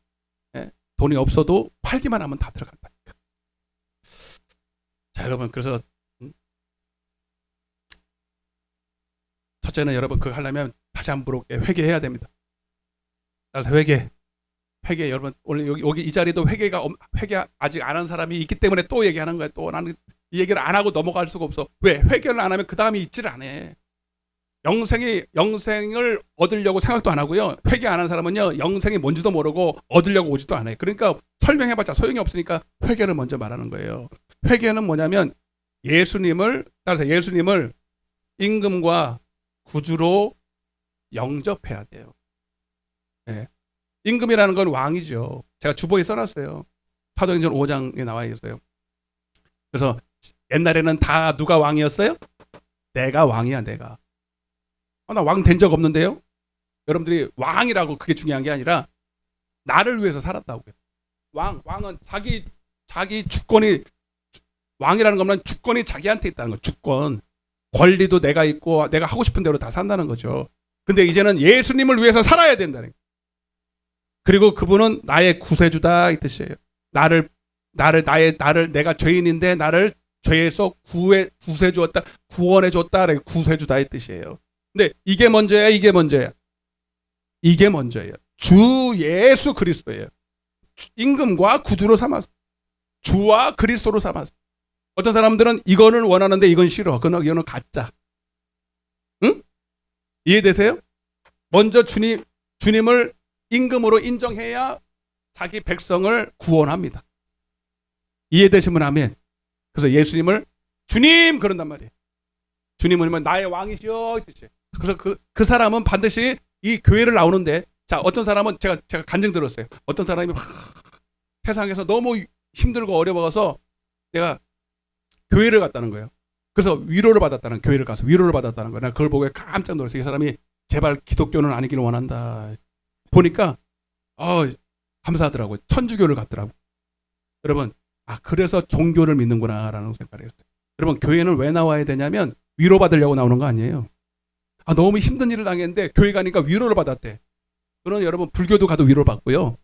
돈이 없어도 팔기만 하면 다 들어간다니까. 자, 여러분, 그래서 첫째는 여러분 그거 하려면 다시 한번 회개해야 됩니다. 따라서 회개 여러분, 원래 여기 이 자리도 회개 아직 안 한 사람이 있기 때문에 또 얘기하는 거예요. 또 나는 이 얘기를 안 하고 넘어갈 수가 없어. 왜? 회개를 안 하면 그 다음이 있지를 않아. 영생을 얻으려고 생각도 안 하고요. 회개 안 한 사람은요, 영생이 뭔지도 모르고 얻으려고 오지도 않아요. 그러니까 설명해봤자 소용이 없으니까 회개를 먼저 말하는 거예요. 회개는 뭐냐면 따라서 예수님을 임금과 구주로 영접해야 돼요. 네. 임금이라는 건 왕이죠. 제가 주보에 써놨어요. 사도행전 5장에 나와 있어요. 그래서 옛날에는 다 누가 왕이었어요? 내가 왕이야, 내가. 나 왕 된 적 없는데요? 여러분들이 왕이라고 그게 중요한 게 아니라 나를 위해서 살았다고요. 왕은 자기 주권이, 왕이라는 거는 주권이 자기한테 있다는 거. 주권. 권리도 내가 있고 내가 하고 싶은 대로 다 산다는 거죠. 근데 이제는 예수님을 위해서 살아야 된다는 거예요. 그리고 그분은 나의 구세주다 이 뜻이에요. 내가 죄인인데 나를 죄에서 구세 주었다, 구원해 줬다, 구세주다 이 뜻이에요. 근데 이게 먼저야, 이게 먼저야. 이게 먼저예요. 주 예수 그리스도예요. 임금과 구주로 삼았어. 주와 그리스도로 삼았어. 어떤 사람들은 이거는 원하는데 이건 싫어. 이거는 가짜. 응? 이해되세요? 먼저 주님을 임금으로 인정해야 자기 백성을 구원합니다. 이해되시면 아멘. 그래서 예수님을 주님 그런단 말이에요. 주님은 나의 왕이시여. 그래서 그 사람은 반드시 이 교회를 나오는데, 자, 어떤 사람은 제가 간증 들었어요. 어떤 사람이 세상에서 너무 힘들고 어려워서 내가 교회를 갔다는 거예요. 그래서 위로를 받았다는, 교회를 가서 위로를 받았다는 거예요. 그걸 보고 깜짝 놀랐어요. 이 사람이 제발 기독교는 아니기를 원한다. 보니까 감사하더라고요. 천주교를 갔더라고요. 여러분, 그래서 종교를 믿는구나라는 생각을 했어요. 여러분, 교회는 왜 나와야 되냐면 위로받으려고 나오는 거 아니에요. 너무 힘든 일을 당했는데 교회 가니까 위로를 받았대. 그러면 여러분, 불교도 가도 위로를 받고요.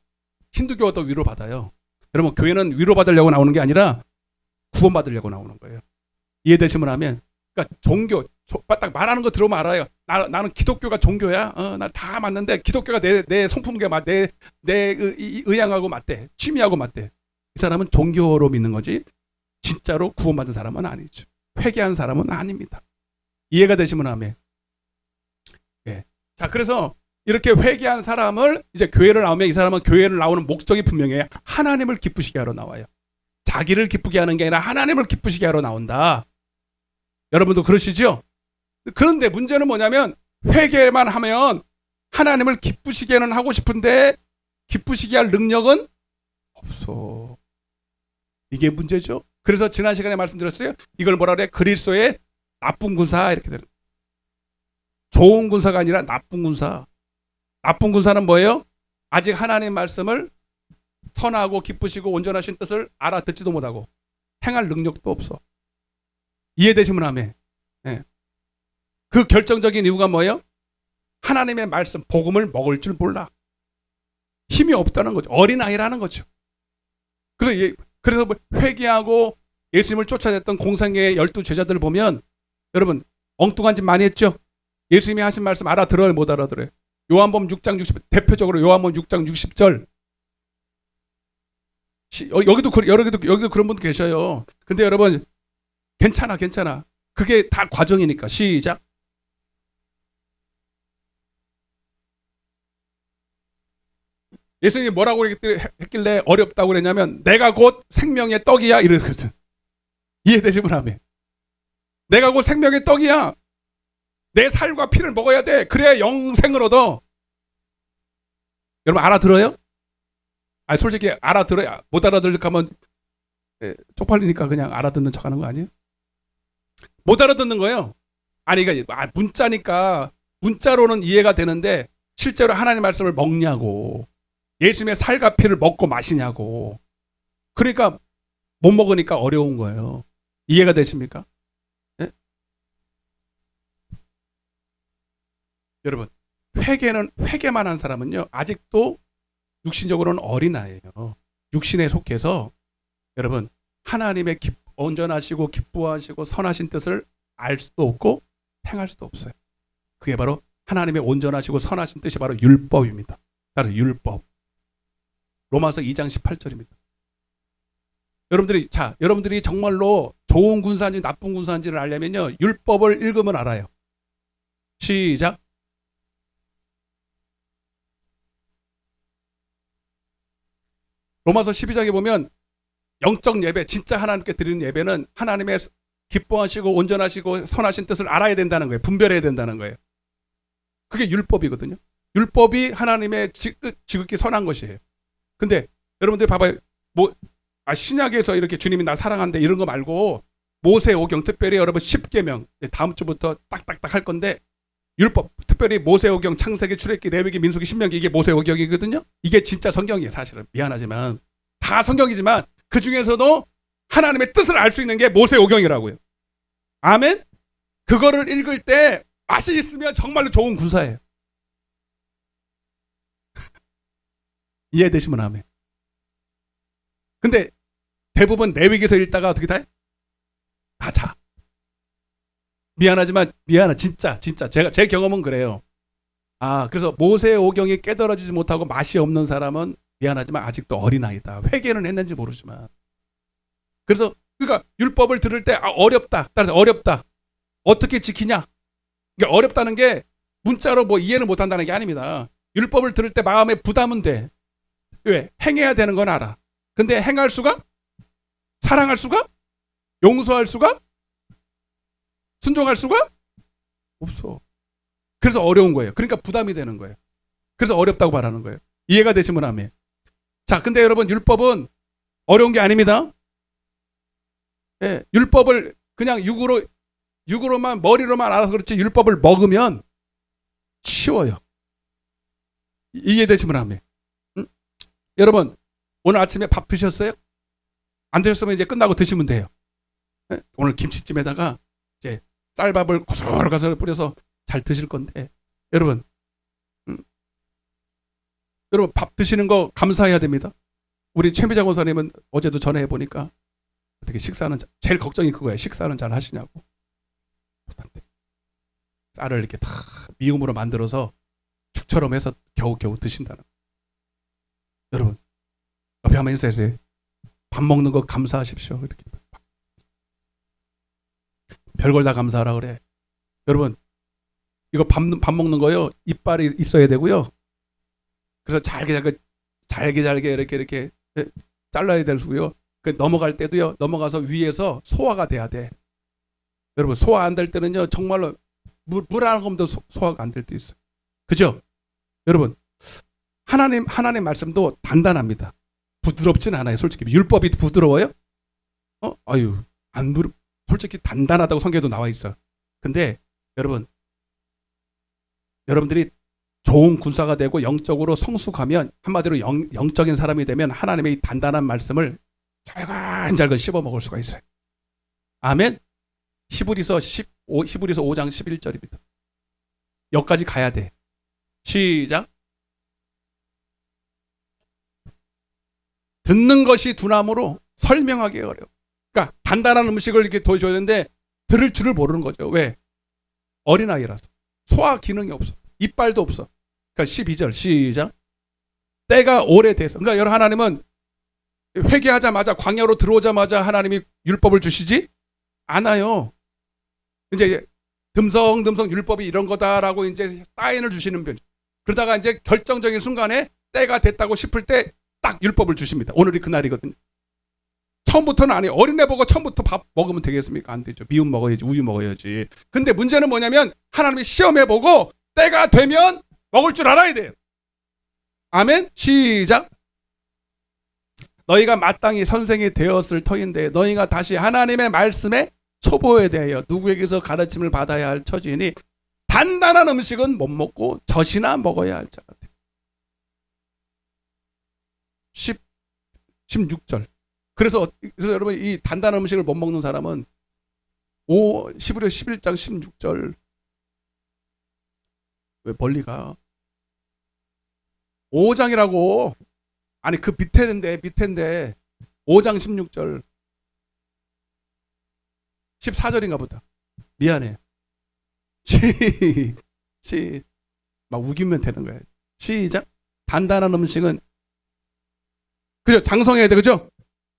힌두교도 위로를 받아요. 여러분, 교회는 위로받으려고 나오는 게 아니라 구원받으려고 나오는 거예요. 이해되시면 하면, 그러니까 종교, 딱 말하는 거 들어보면 알아요. 나는 기독교가 종교야. 나 다 맞는데 기독교가 내 성품과 내 의향하고 맞대. 취미하고 맞대. 이 사람은 종교로 믿는 거지 진짜로 구원받은 사람은 아니죠. 회개한 사람은 아닙니다. 이해가 되시면 하면. 예. 자, 그래서 이렇게 회개한 사람을 이제 교회를 나오면, 이 사람은 교회를 나오는 목적이 분명해요. 하나님을 기쁘시게 하러 나와요. 자기를 기쁘게 하는 게 아니라 하나님을 기쁘시게 하러 나온다. 여러분도 그러시죠? 그런데 문제는 뭐냐면, 회개만 하면 하나님을 기쁘시게는 하고 싶은데 기쁘시게 할 능력은 없어. 이게 문제죠. 그래서 지난 시간에 말씀드렸어요. 이걸 뭐라 그래? 그리스도의 나쁜 군사, 이렇게 되는. 좋은 군사가 아니라 나쁜 군사. 나쁜 군사는 뭐예요? 아직 하나님 말씀을 선하고 기쁘시고 온전하신 뜻을 알아듣지도 못하고 행할 능력도 없어. 이해되시면 하면. 네. 그 결정적인 이유가 뭐예요? 하나님의 말씀, 복음을 먹을 줄 몰라. 힘이 없다는 거죠. 어린아이라는 거죠. 그래서 회개하고 예수님을 쫓아냈던 공생애의 12제자들을 보면, 여러분, 엉뚱한 짓 많이 했죠? 예수님이 하신 말씀 알아들어요, 못 알아들어요? 요한복음 6장 60, 대표적으로 요한복음 6장 60절. 여기도 그런 분도 계셔요. 근데 여러분, 괜찮아. 그게 다 과정이니까. 시작. 예수님이 뭐라고 했길래 어렵다고 그랬냐면, 내가 곧 생명의 떡이야, 이러거든. 이해되시면 하면. 내가 곧 생명의 떡이야. 내 살과 피를 먹어야 돼. 그래야 영생을 얻어. 여러분 알아들어요? 아니 솔직히 알아들어요. 못 알아들을까 하면 쪽팔리니까 그냥 알아듣는 척하는 거 아니에요? 못 알아듣는 거예요. 아니 그러니까 문자니까 문자로는 이해가 되는데 실제로 하나님 말씀을 먹냐고, 예수님의 살과 피를 먹고 마시냐고. 그러니까 못 먹으니까 어려운 거예요. 이해가 되십니까? 네? 여러분 회개만 한 사람은요 아직도 육신적으로는 어린아이예요. 육신에 속해서 여러분 하나님의 온전하시고 기뻐하시고 선하신 뜻을 알 수도 없고 행할 수도 없어요. 그게 바로 하나님의 온전하시고 선하신 뜻이 바로 율법입니다. 따라서 율법. 로마서 2장 18절입니다. 여러분들이 정말로 좋은 군사인지 나쁜 군사인지를 알려면요 율법을 읽으면 알아요. 시작. 로마서 12장에 보면 영적 예배, 진짜 하나님께 드리는 예배는 하나님의 기뻐하시고 온전하시고 선하신 뜻을 알아야 된다는 거예요. 분별해야 된다는 거예요. 그게 율법이거든요. 율법이 하나님의 지극히 선한 것이에요. 근데 여러분들 봐봐요. 신약에서 이렇게 주님이 나 사랑한다 이런 거 말고 모세오경, 특별히 여러분 10계명 다음 주부터 딱딱딱 할 건데 율법, 특별히 모세오경, 창세기, 출애굽기, 레위기, 민수기, 신명기 이게 모세오경이거든요. 이게 진짜 성경이에요. 사실은 미안하지만 다 성경이지만 그 중에서도 하나님의 뜻을 알 수 있는 게 모세오경이라고요. 아멘. 그거를 읽을 때 맛이 있으면 정말로 좋은 군사예요. 이해되시면 아멘. 근데 대부분 레위기서 읽다가 어떻게 돼? 다 자. 미안하지만 진짜 제 경험은 그래요. 그래서 모세오경이 깨달아지지 못하고 맛이 없는 사람은 미안하지만 아직도 어린아이다. 회개는 했는지 모르지만. 그러니까 율법을 들을 때 어렵다. 따라서 어렵다. 어떻게 지키냐? 그러니까 어렵다는 게 문자로 이해는 못한다는 게 아닙니다. 율법을 들을 때 마음에 부담은 돼. 왜? 행해야 되는 건 알아. 근데 행할 수가? 사랑할 수가? 용서할 수가? 순종할 수가? 없어. 그래서 어려운 거예요. 그러니까 부담이 되는 거예요. 그래서 어렵다고 말하는 거예요. 이해가 되시면 아멘. 자, 근데 여러분 율법은 어려운 게 아닙니다. 예, 율법을 그냥 육으로만 머리로만 알아서 그렇지 율법을 먹으면 쉬워요. 이해되시면 아멘. 여러분 오늘 아침에 밥 드셨어요? 안 드셨으면 이제 끝나고 드시면 돼요. 예? 오늘 김치찜에다가 이제 쌀밥을 고슬고슬 뿌려서 잘 드실 건데 여러분 밥 드시는 거 감사해야 됩니다. 우리 최미자 권사님은 어제도 전화해 보니까 어떻게 식사는 제일 걱정이 그거예요. 식사는 잘 하시냐고. 쌀을 이렇게 다 미음으로 만들어서 죽처럼 해서 겨우겨우 드신다는. 여러분 옆에 한번 인사해주세요. 밥 먹는 거 감사하십시오. 이렇게 별걸 다 감사하라 그래. 여러분 이거 밥 먹는 거요. 이빨이 있어야 되고요. 그래서 잘게 이렇게 잘라야 되고요. 넘어갈 때도요. 넘어가서 위에서 소화가 돼야 돼. 여러분 소화 안 될 때는요. 정말로 물 한 검도 소화가 안 될 때 있어요. 그죠? 여러분 하나님 말씀도 단단합니다. 부드럽진 않아요. 솔직히 율법이 부드러워요? 솔직히 단단하다고 성경에도 나와 있어. 근데 여러분들이 좋은 군사가 되고 영적으로 성숙하면 한마디로 영적인 사람이 되면 하나님의 이 단단한 말씀을 잘근잘근 씹어 먹을 수가 있어요. 아멘. 히브리서 5장 11절입니다. 여기까지 가야 돼. 시작. 듣는 것이 둔함으로 설명하기 어려워. 그러니까 단단한 음식을 이렇게 도와줘야 되는데 들을 줄을 모르는 거죠. 왜? 어린아이라서. 소화 기능이 없어. 이빨도 없어. 그러니까 12절 시작. 때가 오래돼서. 그러니까 여러분 하나님은 회개하자마자 광야로 들어오자마자 하나님이 율법을 주시지 않아요. 이제 듬성듬성 율법이 이런 거다라고 이제 사인을 주시는 편. 그러다가 이제 결정적인 순간에 때가 됐다고 싶을 때 딱 율법을 주십니다. 오늘이 그날이거든요. 처음부터는 안 해요. 어린애 보고 처음부터 밥 먹으면 되겠습니까? 안 되죠. 미음 먹어야지, 우유 먹어야지. 근데 문제는 뭐냐면 하나님이 시험해보고 때가 되면 먹을 줄 알아야 돼요. 아멘. 시작. 너희가 마땅히 선생이 되었을 터인데 너희가 다시 하나님의 말씀에 초보에 대하여 누구에게서 가르침을 받아야 할 처지니 단단한 음식은 못 먹고 젖이나 먹어야 할 자 같아요. 16절. 그래서 여러분 이 단단한 음식을 못 먹는 사람은 11월 11장 16절 왜 멀리가 5장이라고 아니 그 밑에인데 5장 16절 14절인가 보다. 미안해. 막 우기면 되는 거예요. 시작. 단단한 음식은 그죠? 장성해야 돼. 그죠?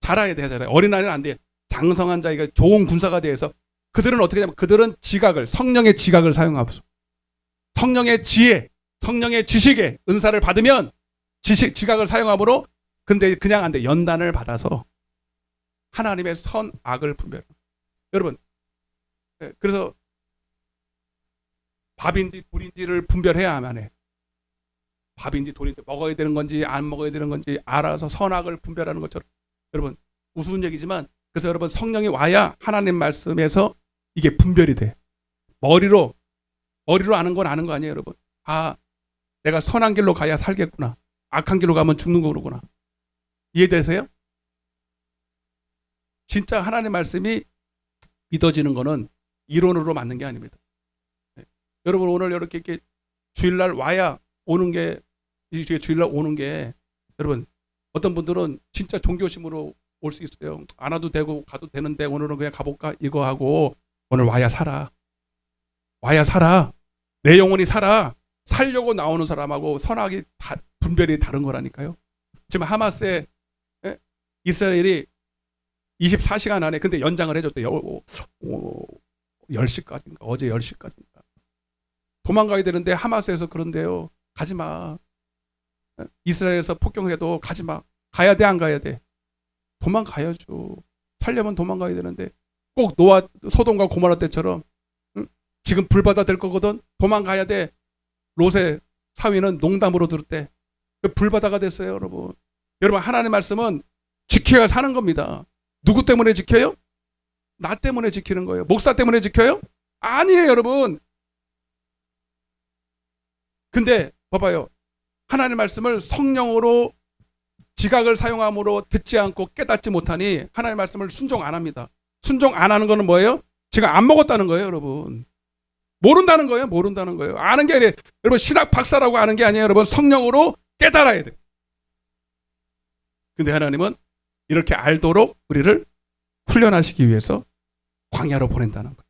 자라야 돼. 어린아이는 안 돼. 장성한 자가 좋은 군사가 돼서 그들은 어떻게 되냐면 그들은 성령의 지각을 사용하고 성령의 지혜, 성령의 지식의 은사를 받으면 지각을 사용함으로 근데 그냥 안 돼. 연단을 받아서 하나님의 선악을 분별. 여러분 그래서 밥인지 돌인지를 분별해야만 해. 밥인지 돌인지 먹어야 되는 건지 안 먹어야 되는 건지 알아서 선악을 분별하는 것처럼 여러분 우스운 얘기지만 그래서 여러분 성령이 와야 하나님 말씀에서 이게 분별이 돼. 머리로 아는 건 아는 거 아니에요 여러분. 아 내가 선한 길로 가야 살겠구나. 악한 길로 가면 죽는 거구나. 이해되세요? 진짜 하나님 말씀이 믿어지는 거는 이론으로 맞는 게 아닙니다. 네. 여러분 오늘 이렇게 주일날 와야 오는 게 주일날 오는 게 여러분 어떤 분들은 진짜 종교심으로 올 수 있어요. 안 와도 되고 가도 되는데 오늘은 그냥 가볼까 이거 하고 오늘 와야 살아. 내 영혼이 살려고 나오는 사람하고 선악이 분별이 다른 거라니까요. 지금 하마스에 이스라엘이 24시간 안에 근데 연장을 해줬대요. 10시까지인가 어제 10시까지인가 도망가야 되는데 하마스에서 그런데요. 가지마. 이스라엘에서 폭격해도 가지마. 가야 돼 안 가야 돼? 도망가야죠. 살려면 도망가야 되는데 꼭 노아 소돔과 고모라 때처럼 지금 불바다 될 거거든. 도망가야 돼. 롯의 사위는 농담으로 들었대. 불바다가 됐어요 여러분. 여러분 하나님의 말씀은 지켜야 사는 겁니다. 누구 때문에 지켜요? 나 때문에 지키는 거예요. 목사 때문에 지켜요? 아니에요 여러분. 근데 봐봐요. 하나님의 말씀을 성령으로 지각을 사용함으로 듣지 않고 깨닫지 못하니 하나님의 말씀을 순종 안 합니다. 순종 안 하는 거는 뭐예요? 지금 안 먹었다는 거예요 여러분. 모른다는 거예요. 아는 게 아니에요. 여러분 신학 박사라고 아는 게 아니에요. 여러분 성령으로 깨달아야 돼요. 근데 하나님은 이렇게 알도록 우리를 훈련하시기 위해서 광야로 보낸다는 거예요.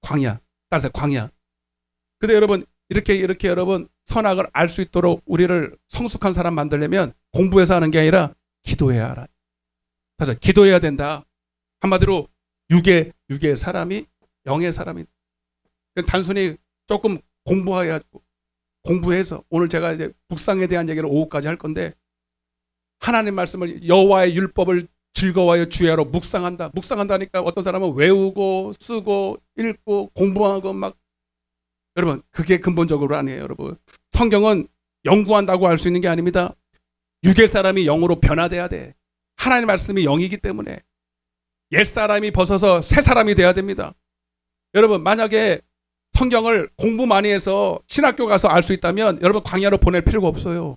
광야. 따라서 광야. 근데 여러분 이렇게 여러분 선악을 알 수 있도록 우리를 성숙한 사람 만들려면 공부해서 하는 게 아니라 기도해야 알아. 맞아. 기도해야 된다. 한마디로 육의 사람이 영의 사람이. 단순히 조금 공부해서 오늘 제가 이제 묵상에 대한 얘기를 오후까지 할 건데 하나님 말씀을 여호와의 율법을 즐거워하여 주야로 묵상한다니까 어떤 사람은 외우고 쓰고 읽고 공부하고 막 여러분 그게 근본적으로 아니에요 여러분. 성경은 연구한다고 할 수 있는 게 아닙니다. 육의 사람이 영으로 변화돼야 돼. 하나님 말씀이 영이기 때문에 옛사람이 벗어서 새 사람이 돼야 됩니다. 여러분 만약에 성경을 공부 많이 해서 신학교 가서 알 수 있다면 여러분 광야로 보낼 필요가 없어요.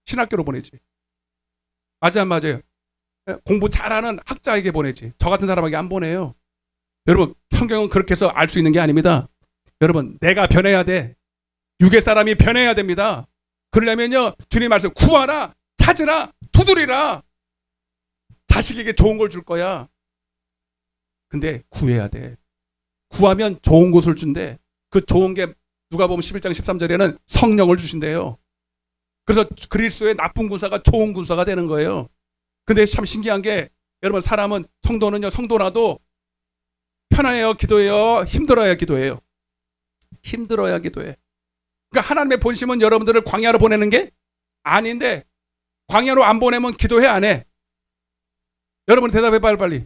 신학교로 보내지. 맞아요. 공부 잘하는 학자에게 보내지. 저 같은 사람에게 안 보내요. 여러분 성경은 그렇게 해서 알 수 있는 게 아닙니다. 여러분 내가 변해야 돼. 육의 사람이 변해야 됩니다. 그러려면요 주님 말씀 구하라, 찾으라, 두드리라. 자식에게 좋은 걸 줄 거야. 근데 구해야 돼. 구하면 좋은 것을 준대. 그 좋은 게 누가복음 11장 13절에는 성령을 주신대요. 그래서 그리스도의 나쁜 군사가 좋은 군사가 되는 거예요. 근데 참 신기한 게 여러분 사람은 성도라도 편해요 기도해요 힘들어야 기도해요. 힘들어야 기도해. 그러니까 하나님의 본심은 여러분들을 광야로 보내는 게 아닌데 광야로 안 보내면 기도해 안 해? 여러분 대답해 빨리.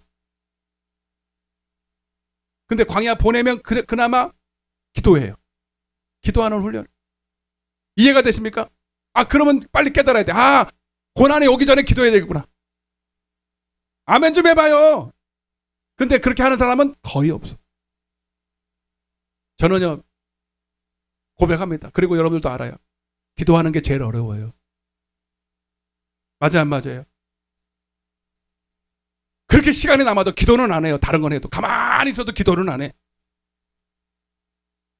근데 광야 보내면 그나마 기도해요. 기도하는 훈련. 이해가 되십니까? 그러면 빨리 깨달아야 돼. 고난이 오기 전에 기도해야 되겠구나. 아멘 좀 해봐요. 근데 그렇게 하는 사람은 거의 없어. 저는요, 고백합니다. 그리고 여러분들도 알아요. 기도하는 게 제일 어려워요. 맞아요, 안 맞아요? 그렇게 시간이 남아도 기도는 안 해요. 다른 건 해도. 가만히 있어도 기도는 안 해.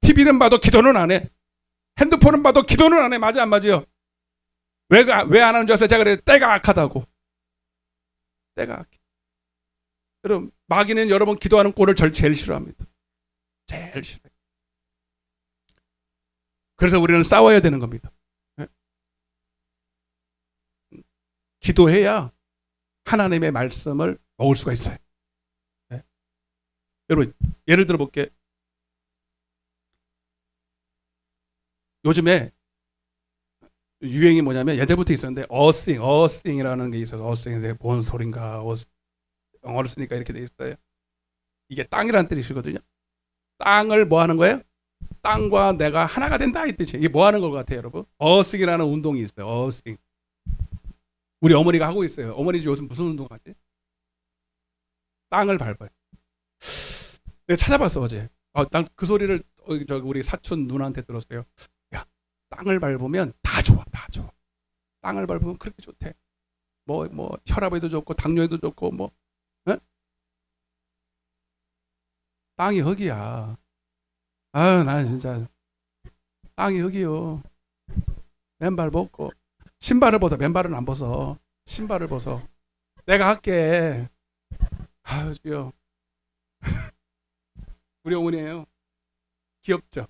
TV는 봐도 기도는 안 해. 핸드폰은 봐도 기도는 안 해. 맞아, 안 맞아요? 왜 안 하는 줄 아세요? 제가 그래요. 때가 악하다고. 때가 악해. 여러분, 마귀는 여러분 기도하는 꼴을 제일 싫어합니다. 제일 싫어요. 그래서 우리는 싸워야 되는 겁니다. 기도해야 하나님의 말씀을 먹을 수가 있어요. 여러분, 예를 들어 볼게요. 요즘에 유행이 뭐냐면 예전부터 있었는데 어싱이라는 게 있어서 어싱인데 뭔 소린가 영어를 쓰니까 이렇게 돼 있어요. 이게 땅이라는 뜻이거든요. 땅을 뭐 하는 거예요? 땅과 내가 하나가 된다 이 뜻이에요. 이게 뭐 하는 것 같아요, 여러분? 어싱이라는 운동이 있어요. 어싱. 우리 어머니가 하고 있어요. 어머니 요즘 무슨 운동하지? 땅을 밟아요. 내가 찾아봤어 어제. 난 그 소리를 우리 사촌 누나한테 들었어요. 야, 땅을 밟으면 다 좋아, 다 좋아. 땅을 밟으면 그렇게 좋대. 뭐 혈압에도 좋고 당뇨에도 좋고 뭐. 에? 땅이 흙이야. 난 진짜 땅이 흙이요. 맨발 벗고 신발을 벗어. 맨발은 안 벗어. 신발을 벗어. 내가 할게. 주여. 우리 어머니예요. 귀엽죠?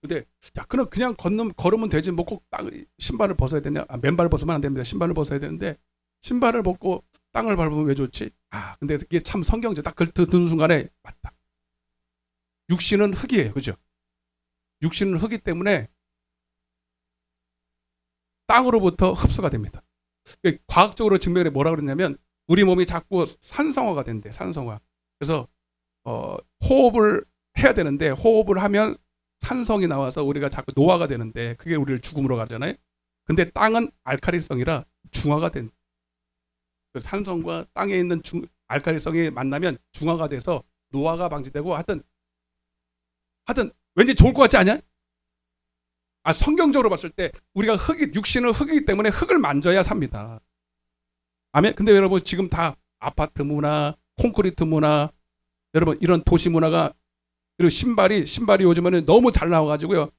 근데 그냥 걸으면 되지 뭐 꼭 신발을 벗어야 되냐? 맨발을 벗으면 안 됩니다. 신발을 벗어야 되는데 신발을 벗고 땅을 밟으면 왜 좋지? 근데 이게 참 성경적 딱 듣는 순간에 맞다. 육신은 흙이에요, 그죠? 육신은 흙이기 때문에 땅으로부터 흡수가 됩니다. 과학적으로 증명해 뭐라 그랬냐면 우리 몸이 자꾸 산성화가 된대. 산성화. 그래서 호흡을 해야 되는데 호흡을 하면 산성이 나와서 우리가 자꾸 노화가 되는데 그게 우리를 죽음으로 가잖아요. 근데 땅은 알칼리성이라 중화가 된다. 산성과 땅에 있는 알칼리성이 만나면 중화가 돼서 노화가 방지되고 하여튼 왠지 좋을 것 같지 않냐? 성경적으로 봤을 때 우리가 육신은 흙이기 때문에 흙을 만져야 삽니다. 아멘. 근데 여러분 지금 다 아파트 문화, 콘크리트 문화, 여러분 이런 도시 문화가 그리고 신발이 요즘에는 너무 잘 나와가지고요.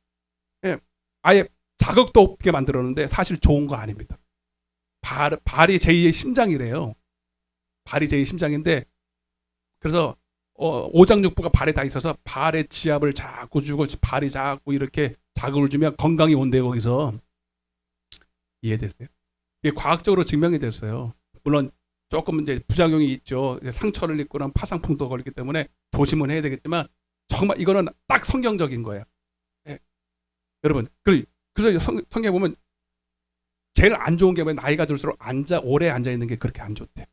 아예 자극도 없게 만들었는데 사실 좋은 거 아닙니다. 발이 제2의 심장이래요. 발이 제2의 심장인데 그래서 오장육부가 발에 다 있어서 발의 지압을 자꾸 주고 발이 자꾸 이렇게 자극을 주면 건강이 온대요. 거기서 이해되세요? 이게 과학적으로 증명이 됐어요. 물론 조금 이제 부작용이 있죠. 상처를 입고 난 파상풍도 걸리기 때문에 조심은 해야 되겠지만 정말 이거는 딱 성경적인 거예요. 여러분 그래서 성경에 보면 제일 안 좋은 게 뭐냐면 나이가 들수록 오래 앉아 있는 게 그렇게 안 좋대.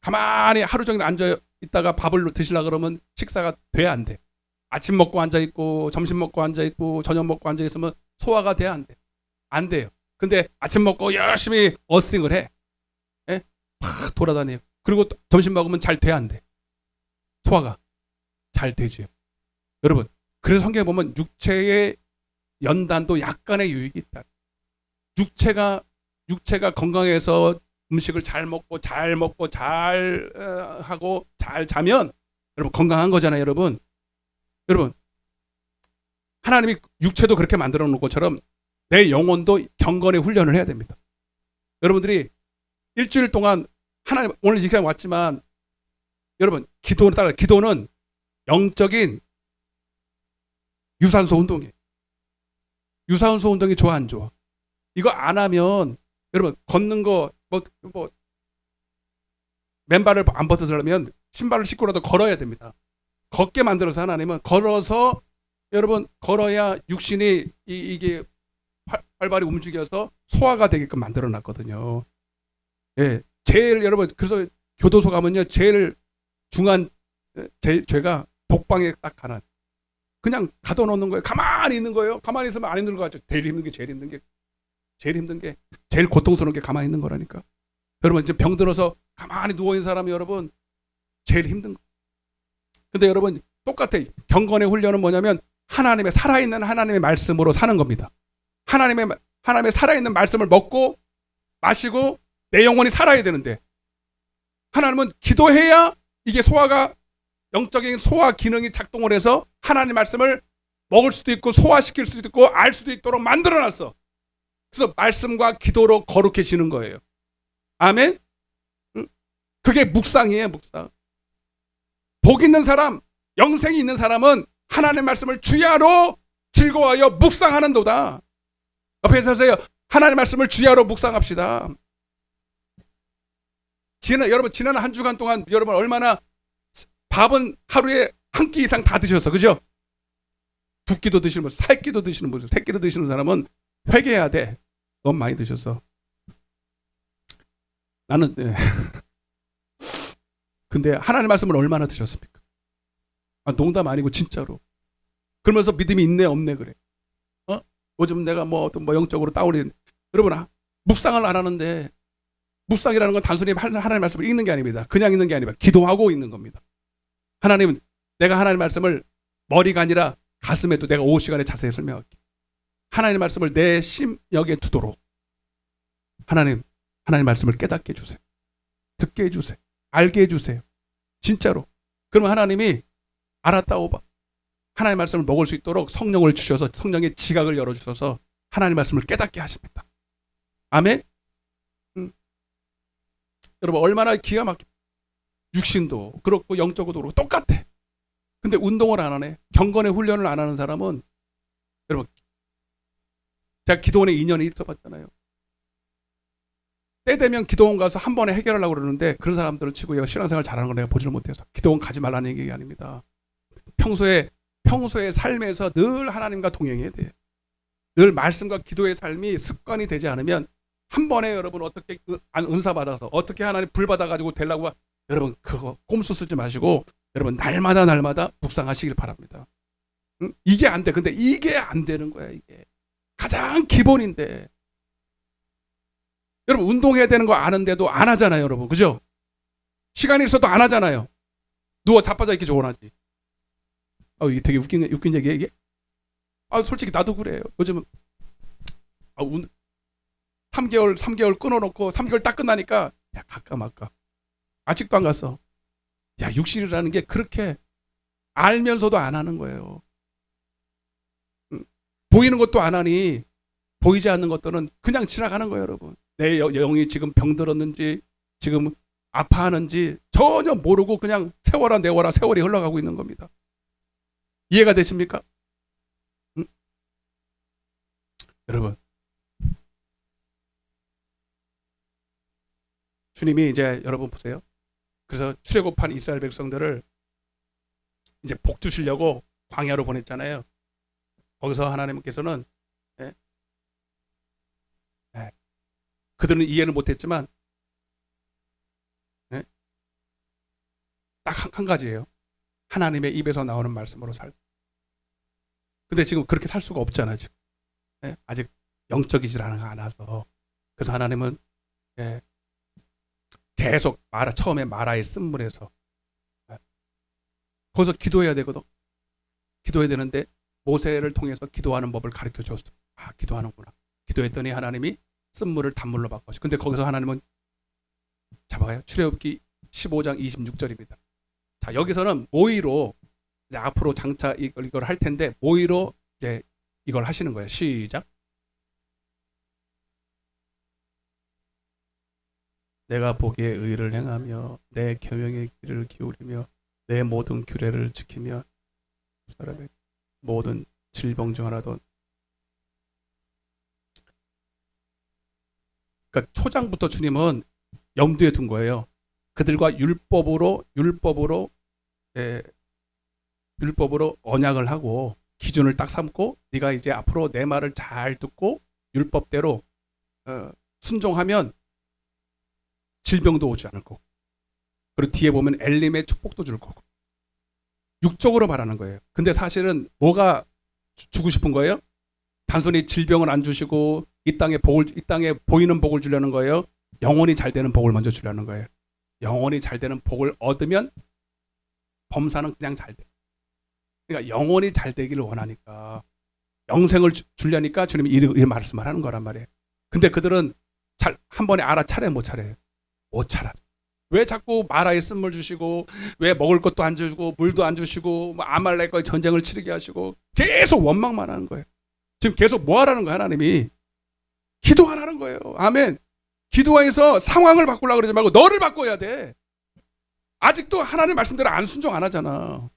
가만히 하루 종일 앉아 있다가 밥을 드시려 그러면 식사가 돼 안 돼. 아침 먹고 앉아 있고 점심 먹고 앉아 있고 저녁 먹고 앉아 있으면 소화가 돼 안 돼. 안 돼요. 근데 아침 먹고 열심히 어싱을 해. 막 돌아다녀요. 그리고 점심 먹으면 잘 돼 안 돼. 소화가 잘 되지요. 여러분 그래서 성경에 보면 육체의 연단도 약간의 유익이 있다. 육체가 건강해서 음식을 잘 먹고 잘 하고 잘 자면 여러분 건강한 거잖아요. 여러분 하나님이 육체도 그렇게 만들어 놓은 것처럼 내 영혼도 경건의 훈련을 해야 됩니다. 여러분들이 일주일 동안 하나님 오늘 이 시간 왔지만 여러분 기도는 영적인 유산소 운동이에요. 유산소 운동이 좋아 안 좋아? 이거 안 하면 여러분 걷는 거 맨발을 안 벗으려면 신발을 신고라도 걸어야 됩니다. 걷게 만들어서 하나님은 걸어서 여러분 걸어야 육신이 이게 활발히 움직여서 소화가 되게끔 만들어 놨거든요. 제일 여러분 그래서 교도소 가면요 제일 중한 죄가 독방에 딱 하나. 그냥 가둬놓는 거예요. 가만히 있는 거예요. 가만히 있으면 안 힘든 거 같죠. 제일 힘든 게 제일 고통스러운 게 가만히 있는 거라니까. 여러분 이제 병들어서 가만히 누워있는 사람이 여러분 제일 힘든 거. 근데 여러분 똑같아. 경건의 훈련은 뭐냐면 하나님의 살아있는 하나님의 말씀으로 사는 겁니다. 하나님의 살아있는 말씀을 먹고 마시고 내 영혼이 살아야 되는데 하나님은 기도해야 이게 영적인 소화 기능이 작동을 해서 하나님 말씀을 먹을 수도 있고 소화시킬 수도 있고 알 수도 있도록 만들어놨어. 그래서 말씀과 기도로 거룩해지는 거예요. 아멘? 그게 묵상이에요, 묵상. 복 있는 사람, 영생이 있는 사람은 하나님 말씀을 주야로 즐거워하여 묵상하는도다. 옆에 서세요. 하나님 말씀을 주야로 묵상합시다. 여러분 지난 한 주간 동안 여러분 얼마나 밥은 하루에 한 끼 이상 다 드셨어, 그죠? 두 끼도 드시는 분, 세 끼도 드시는 분, 세 끼도 드시는 사람은 회개해야 돼. 너무 많이 드셨어. 나는 근데 하나님 말씀을 얼마나 드셨습니까? 농담 아니고 진짜로. 그러면서 믿음이 있네 없네 그래. 요즘 내가 어떤 영적으로 다운이. 여러분 묵상을 안 하는데 묵상이라는 건 단순히 하나님 말씀을 읽는 게 아닙니다. 그냥 읽는 게 아니라 기도하고 있는 겁니다. 하나님은 내가 하나님 말씀을 머리가 아니라 가슴에도 내가 오후 시간에 자세히 설명할게. 하나님 말씀을 내 심역에 두도록 하나님 말씀을 깨닫게 해주세요. 듣게 해주세요. 알게 해주세요. 진짜로. 그러면 하나님이 알았다고 봐. 하나님 말씀을 먹을 수 있도록 성령을 주셔서 성령의 지각을 열어주셔서 하나님 말씀을 깨닫게 하십니다. 아멘? 여러분 얼마나 기가 막혀. 육신도 그렇고 영적으로 그렇고 똑같아. 근데 운동을 안 하네. 경건의 훈련을 안 하는 사람은 여러분 제가 기도원에 2년이 있어봤잖아요. 때 되면 기도원 가서 한 번에 해결하려고 그러는데 그런 사람들을 치고 얘가 신앙생활 잘하는 걸 내가 보지를 못해서 기도원 가지 말라는 얘기가 아닙니다. 평소에 삶에서 늘 하나님과 동행해야 돼요. 늘 말씀과 기도의 삶이 습관이 되지 않으면 한 번에 여러분 어떻게 은사 받아서 어떻게 하나님 불 받아가지고 되려고 여러분 그거 꼼수 쓰지 마시고 여러분 날마다 묵상하시길 바랍니다. 이게 안 돼. 근데 이게 안 되는 거야. 이게 가장 기본인데 여러분 운동해야 되는 거 아는데도 안 하잖아요. 여러분 그죠? 시간이 있어도 안 하잖아요. 누워 자빠져 있기 좋은 하지. 이게 되게 웃긴 얘기야 이게. 솔직히 나도 그래요. 요즘은 3개월 끊어놓고 3개월 딱 끝나니까 야 갈까 말까. 아직도 안 갔어. 야 육신이라는 게 그렇게 알면서도 안 하는 거예요. 보이는 것도 안 하니 보이지 않는 것들은 그냥 지나가는 거예요. 여러분 내 영이 지금 병들었는지 지금 아파하는지 전혀 모르고 그냥 세월아 내월아 세월이 흘러가고 있는 겁니다. 이해가 되십니까? 여러분 주님이 이제 여러분 보세요. 그래서 출애굽한 이스라엘 백성들을 이제 복 주시려고 광야로 보냈잖아요. 거기서 하나님께서는 그들은 이해를 못했지만 딱 한 가지예요. 하나님의 입에서 나오는 말씀으로 살. 근데 지금 그렇게 살 수가 없잖아요. 지금 아직 영적이질 않아서. 그래서 하나님은 계속 처음에 마라의 쓴물에서 거기서 기도해야 되거든. 기도해야 되는데 모세를 통해서 기도하는 법을 가르쳐 줬어. 기도하는구나. 기도했더니 하나님이 쓴물을 단물로 바꿔줘. 근데 거기서 하나님은 잡아요. 출애굽기 15장 26절입니다. 자 여기서는 모의로 이제 앞으로 장차 이걸 할 텐데 모의로 이제 이걸 하시는 거예요. 시작. 내가 보기에 의를 행하며 내 계명의 길을 기울이며 내 모든 규례를 지키며 사람의 모든 질병 중 하나도. 그러니까 초장부터 주님은 염두에 둔 거예요. 그들과 율법으로 언약을 하고 기준을 딱 삼고 네가 이제 앞으로 내 말을 잘 듣고 율법대로 순종하면 질병도 오지 않을 거고 그리고 뒤에 보면 엘림의 축복도 줄 거고 육적으로 말하는 거예요. 근데 사실은 뭐가 주고 싶은 거예요? 단순히 질병을 안 주시고 이 땅에 보이는 복을 주려는 거예요. 영혼이 잘 되는 복을 먼저 주려는 거예요. 영혼이 잘 되는 복을 얻으면 범사는 그냥 잘 돼. 그러니까 영혼이 잘 되기를 원하니까 영생을 주려니까 주님이 이 말씀을 하는 거란 말이에요. 근데 그들은 한 번에 알아차려 못 차려요. 못 차려. 왜 자꾸 마라에 쓴물 주시고 왜 먹을 것도 안 주시고 물도 안 주시고 뭐 아말렉과의 전쟁을 치르게 하시고 계속 원망만 하는 거예요. 지금 계속 뭐 하라는 거예요? 하나님이 기도하라는 거예요. 아멘. 기도해서 상황을 바꾸려고 그러지 말고 너를 바꿔야 돼. 아직도 하나님 말씀대로 안 순종 안 하잖아.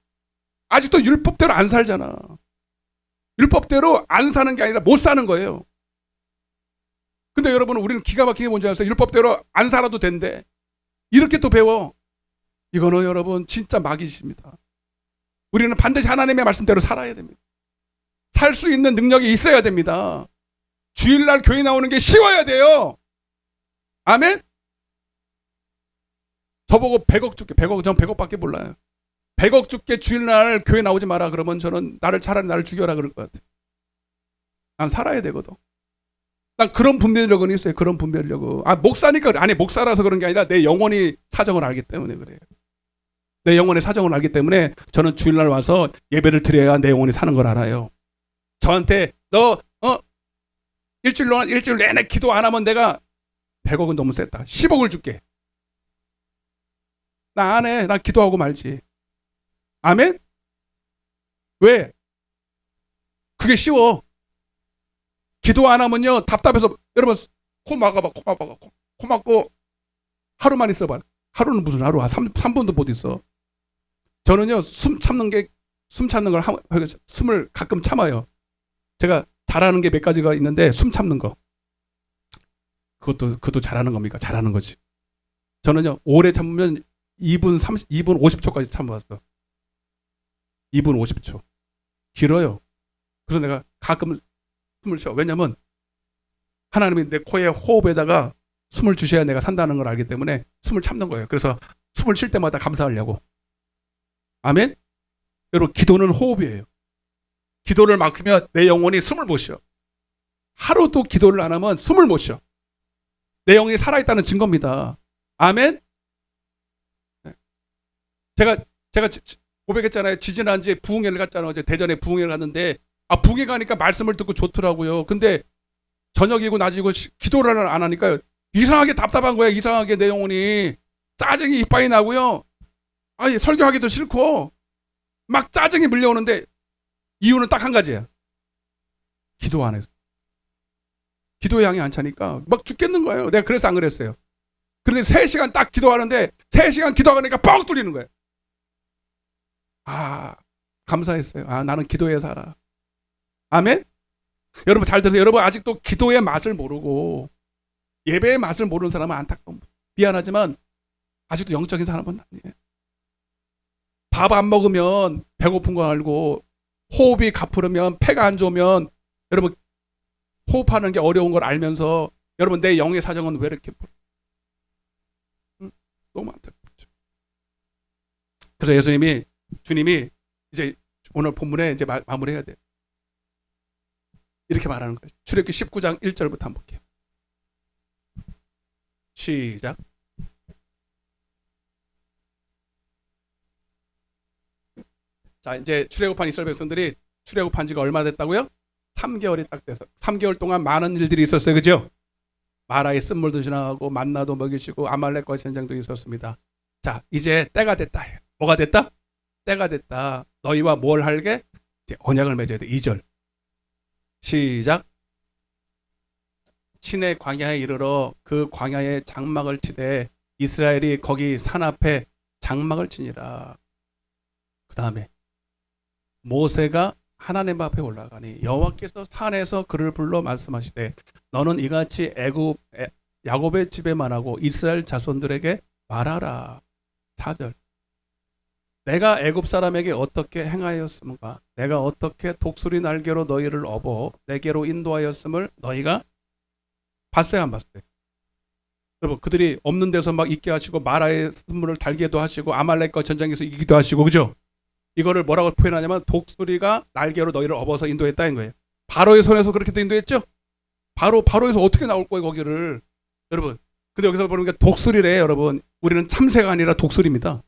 아직도 율법대로 안 살잖아. 율법대로 안 사는 게 아니라 못 사는 거예요. 근데 여러분은 우리는 기가 막히게 뭔지 아세요? 율법대로 안 살아도 된대. 이렇게 또 배워. 이거는 여러분 진짜 마귀십니다. 우리는 반드시 하나님의 말씀대로 살아야 됩니다. 살 수 있는 능력이 있어야 됩니다. 주일날 교회 나오는 게 쉬워야 돼요. 아멘? 저보고 100억 줄게. 100억, 전 100억밖에 몰라요. 100억 줄게 주일날 교회 나오지 마라 그러면 저는 차라리 나를 죽여라 그럴 것 같아요. 난 살아야 되거든. 난 그런 분별력은 있어요. 그런 분별력은. 목사니까, 아니 목사라서 그런 게 아니라 내 영혼이 사정을 알기 때문에 그래요. 내 영혼의 사정을 알기 때문에 저는 주일날 와서 예배를 드려야 내 영혼이 사는 걸 알아요. 저한테 너 일주일 내내 기도 안 하면 내가 100억은 너무 셌다. 10억을 줄게. 나 안 해. 나 기도하고 말지. 아멘? 왜? 그게 쉬워. 기도 안 하면요 답답해서 여러분 코 막아봐. 코 막고 하루만 있어봐. 하루는 무슨 하루? 3분도 못 있어. 저는요 숨 참는 걸 숨을 가끔 참아요. 제가 잘하는 게 몇 가지가 있는데 숨 참는 거. 그것도 잘하는 겁니까? 잘하는 거지. 저는요 오래 참으면 2분 50초까지 참아왔어. 2분 50초. 길어요. 그래서 내가 가끔 숨을 쉬어. 왜냐면 하나님이 내 코에 호흡에다가 숨을 주셔야 내가 산다는 걸 알기 때문에 숨을 참는 거예요. 그래서 숨을 쉴 때마다 감사하려고. 아멘? 여러분 기도는 호흡이에요. 기도를 막히면 내 영혼이 숨을 못 쉬어. 하루도 기도를 안 하면 숨을 못 쉬어. 내 영혼이 살아있다는 증거입니다. 아멘? 제가 고백했잖아요. 지지난주에 부흥회를 갔잖아요. 어제 대전에 부흥회를 갔는데 부흥회 가니까 말씀을 듣고 좋더라고요. 근데 저녁이고 낮이고 기도를 안 하니까 이상하게 답답한 거야. 이상하게 내 영혼이 짜증이 이빨이 나고요. 설교하기도 싫고 막 짜증이 밀려오는데 이유는 딱 한 가지야. 기도 안 해서. 기도의 양이 안 차니까 막 죽겠는 거예요. 내가 그래서 안 그랬어요. 그런데 3시간 딱 기도하는데 3시간 기도하니까 뻥 뚫리는 거예요. 감사했어요. 나는 기도에 살아. 아멘? 여러분 잘 들으세요. 여러분 아직도 기도의 맛을 모르고 예배의 맛을 모르는 사람은 안타까운 미안하지만 아직도 영적인 사람은 아니에요. 밥 안 먹으면 배고픈 거 알고 호흡이 가쁘면 폐가 안 좋으면 여러분 호흡하는 게 어려운 걸 알면서 여러분 내 영의 사정은 왜 이렇게 너무 안타깝죠. 그래서 주님이 이제 오늘 본문에 이제 마무리해야 돼요. 이렇게 말하는 거예요. 출애굽기 19장 1절부터 한번 볼게요. 시작. 자, 이제 출애굽한 이스라엘 백성들이 출애굽한 지가 얼마 됐다고요? 3개월이 딱 돼서 3개월 동안 많은 일들이 있었어요. 그죠? 마라의 쓴물도 지나가고 만나도 먹이시고 아말렉과의 전쟁도 있었습니다. 자, 이제 때가 됐다. 뭐가 됐다? 때가 됐다. 너희와 뭘 할게? 이제 언약을 맺어야 돼. 2절. 시작. 신의 광야에 이르러 그 광야에 장막을 치되 이스라엘이 거기 산 앞에 장막을 치니라. 그 다음에 모세가 하나님 앞에 올라가니 여호와께서 산에서 그를 불러 말씀하시되 너는 이같이 야곱의 집에만 하고 이스라엘 자손들에게 말하라. 4절. 내가 애굽 사람에게 어떻게 행하였음과 내가 어떻게 독수리 날개로 너희를 업어 내게로 인도하였음을 너희가 봤어요, 안 봤어요? 여러분 그들이 없는 데서 막 있게 하시고 마라의 쓴물을 달게도 하시고 아말렉과 전쟁에서 이기도 하시고 그죠? 이거를 뭐라고 표현하냐면 독수리가 날개로 너희를 업어서 인도했다는 거예요. 바로의 손에서 그렇게 인도했죠. 바로에서 어떻게 나올 거예요 거기를. 여러분 근데 여기서 보는 게 독수리래. 여러분 우리는 참새가 아니라 독수리입니다.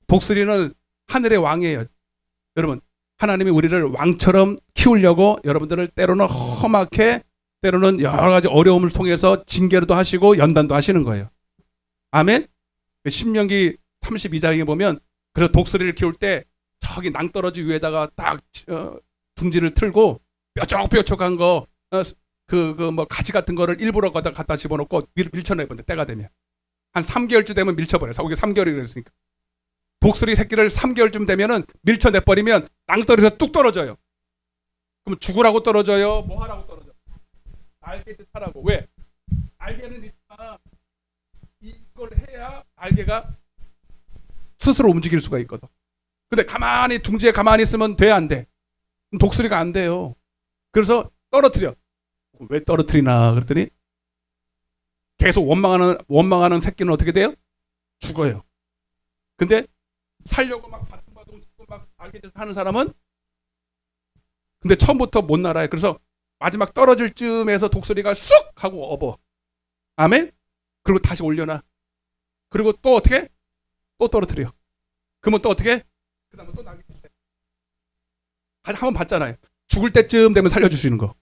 독수리는 하늘의 왕이에요. 여러분 하나님이 우리를 왕처럼 키우려고 여러분들을 때로는 험하게 때로는 여러 가지 어려움을 통해서 징계도 하시고 연단도 하시는 거예요. 아멘. 신명기 32장에 보면 그래서 독수리를 키울 때 저기 낭떠러지 위에다가 딱 둥지를 틀고 뾰족뾰족한 거 뭐 가지 같은 거를 일부러 갖다 집어넣고 밀쳐내본대. 때가 되면 한 3개월쯤 되면 밀쳐버려요. 우리가 3개월이 그랬으니까. 독수리 새끼를 3개월쯤 되면은 밀쳐내버리면 낭떠러지에서 뚝 떨어져요. 그럼 죽으라고 떨어져요? 뭐 하라고 떨어져요? 날개짓 하라고. 왜? 날개는 있잖아. 이걸 해야 날개가 스스로 움직일 수가 있거든. 근데 가만히 둥지에 가만히 있으면 돼, 안 돼? 독수리가 안 돼요. 그래서 떨어뜨려. 왜 떨어뜨리나 그랬더니 계속 원망하는 새끼는 어떻게 돼요? 죽어요. 근데 살려고 막 바둥바둥 치고 막 날개짓 하는 사람은 근데 처음부터 못 날아요. 그래서 마지막 떨어질 쯤에서 독수리가 쑥 하고 업어. 아멘? 그리고 다시 올려놔. 그리고 또 어떻게? 또 떨어뜨려. 그러면 또 어떻게? 그 다음에 또 날개짓 해. 한번 봤잖아요. 죽을 때쯤 되면 살려주시는 거.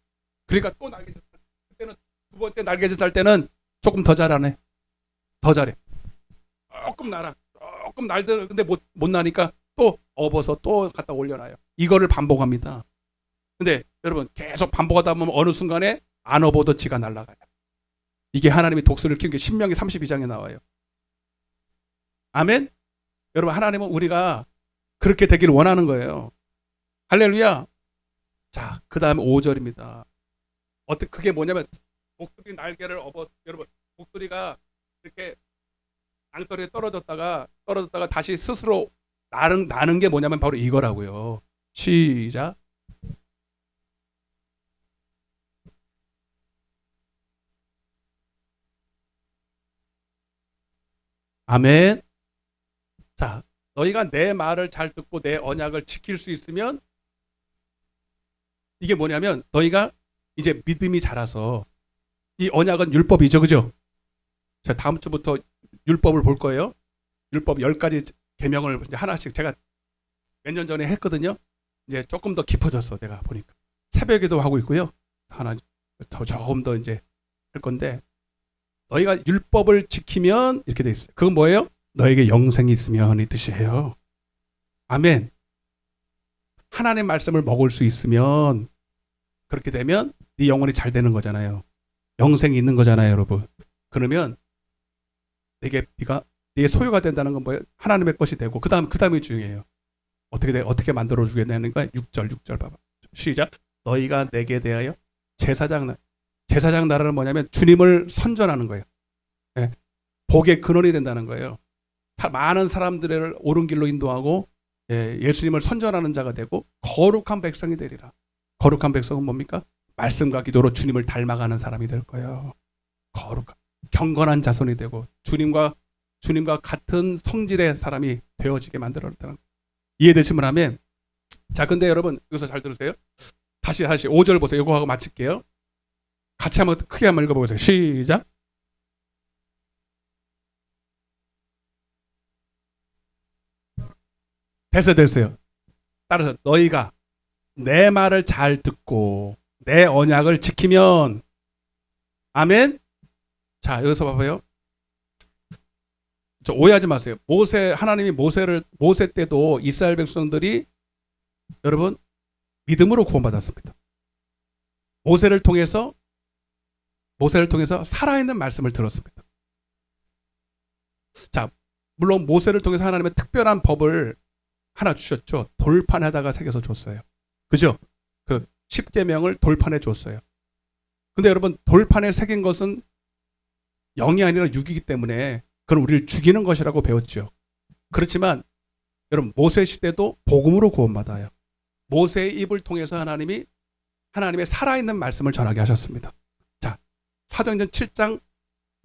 그러니까 또 날개짓. 그때는 두 번째 날개짓 할 때는 조금 더 잘하네. 더 잘해. 조금 날아. 조금 날들 근데 못 나니까 또 업어서 또 갖다 올려놔요. 이거를 반복합니다. 근데 여러분 계속 반복하다 보면 어느 순간에 안 업어도 지가 날아가요. 이게 하나님이 독수리를 키운 게 신명기 32장에 나와요. 아멘? 여러분 하나님은 우리가 그렇게 되기를 원하는 거예요. 할렐루야. 자, 그 다음에 5절입니다. 그게 뭐냐면 독수리 날개를 업어. 여러분 독수리가 이렇게 낭떠러지에 떨어졌다가 다시 스스로 나는 게 뭐냐면 바로 이거라고요. 시작. 아멘. 자, 너희가 내 말을 잘 듣고 내 언약을 지킬 수 있으면 이게 뭐냐면 너희가 이제 믿음이 자라서 이 언약은 율법이죠. 그죠? 자, 다음 주부터 율법을 볼 거예요. 율법 10가지 계명을 이제 하나씩 제가 몇 년 전에 했거든요. 이제 조금 더 깊어졌어. 내가 보니까. 새벽에도 하고 있고요. 하나 조금 더 이제 할 건데 너희가 율법을 지키면 이렇게 돼 있어요. 그건 뭐예요? 너에게 영생이 있으면 이 뜻이에요. 아멘. 하나님의 말씀을 먹을 수 있으면 그렇게 되면 네 영혼이 잘 되는 거잖아요. 영생이 있는 거잖아요, 여러분. 그러면 네가 네 소유가 된다는 건 뭐예요? 하나님의 것이 되고 그다음이 중요해요. 어떻게 만들어 주겠냐는 거야. 6절 봐봐. 시작. 너희가 내게 대하여 제사장 나라는 뭐냐면 주님을 선전하는 거예요. 네. 복의 근원이 된다는 거예요. 많은 사람들을 옳은 길로 인도하고 예수님을 선전하는 자가 되고 거룩한 백성이 되리라. 거룩한 백성은 뭡니까? 말씀과 기도로 주님을 닮아가는 사람이 될 거예요. 거룩한 경건한 자손이 되고 주님과 같은 성질의 사람이 되어지게 만들어졌다는 거예요. 이해되시면 하면 자, 근데 여러분 여기서 잘 들으세요. 다시 5절 보세요. 이거 하고 마칠게요. 같이 한번 크게 한번 읽어보세요. 시작. 됐어요. 따라서 너희가 내 말을 잘 듣고 내 언약을 지키면 아멘. 자, 여기서 봐봐요. 저 오해하지 마세요. 하나님이 모세 때도 이스라엘 백성들이 여러분 믿음으로 구원받았습니다. 모세를 통해서 살아있는 말씀을 들었습니다. 자, 물론 모세를 통해서 하나님의 특별한 법을 하나 주셨죠. 돌판에다가 새겨서 줬어요. 그죠? 그 10계명을 돌판에 줬어요. 근데 여러분 돌판에 새긴 것은 영이 아니라 육이기 때문에 그건 우리를 죽이는 것이라고 배웠죠. 그렇지만 여러분 모세 시대도 복음으로 구원받아요. 모세의 입을 통해서 하나님의 살아있는 말씀을 전하게 하셨습니다. 자, 사도행전 7장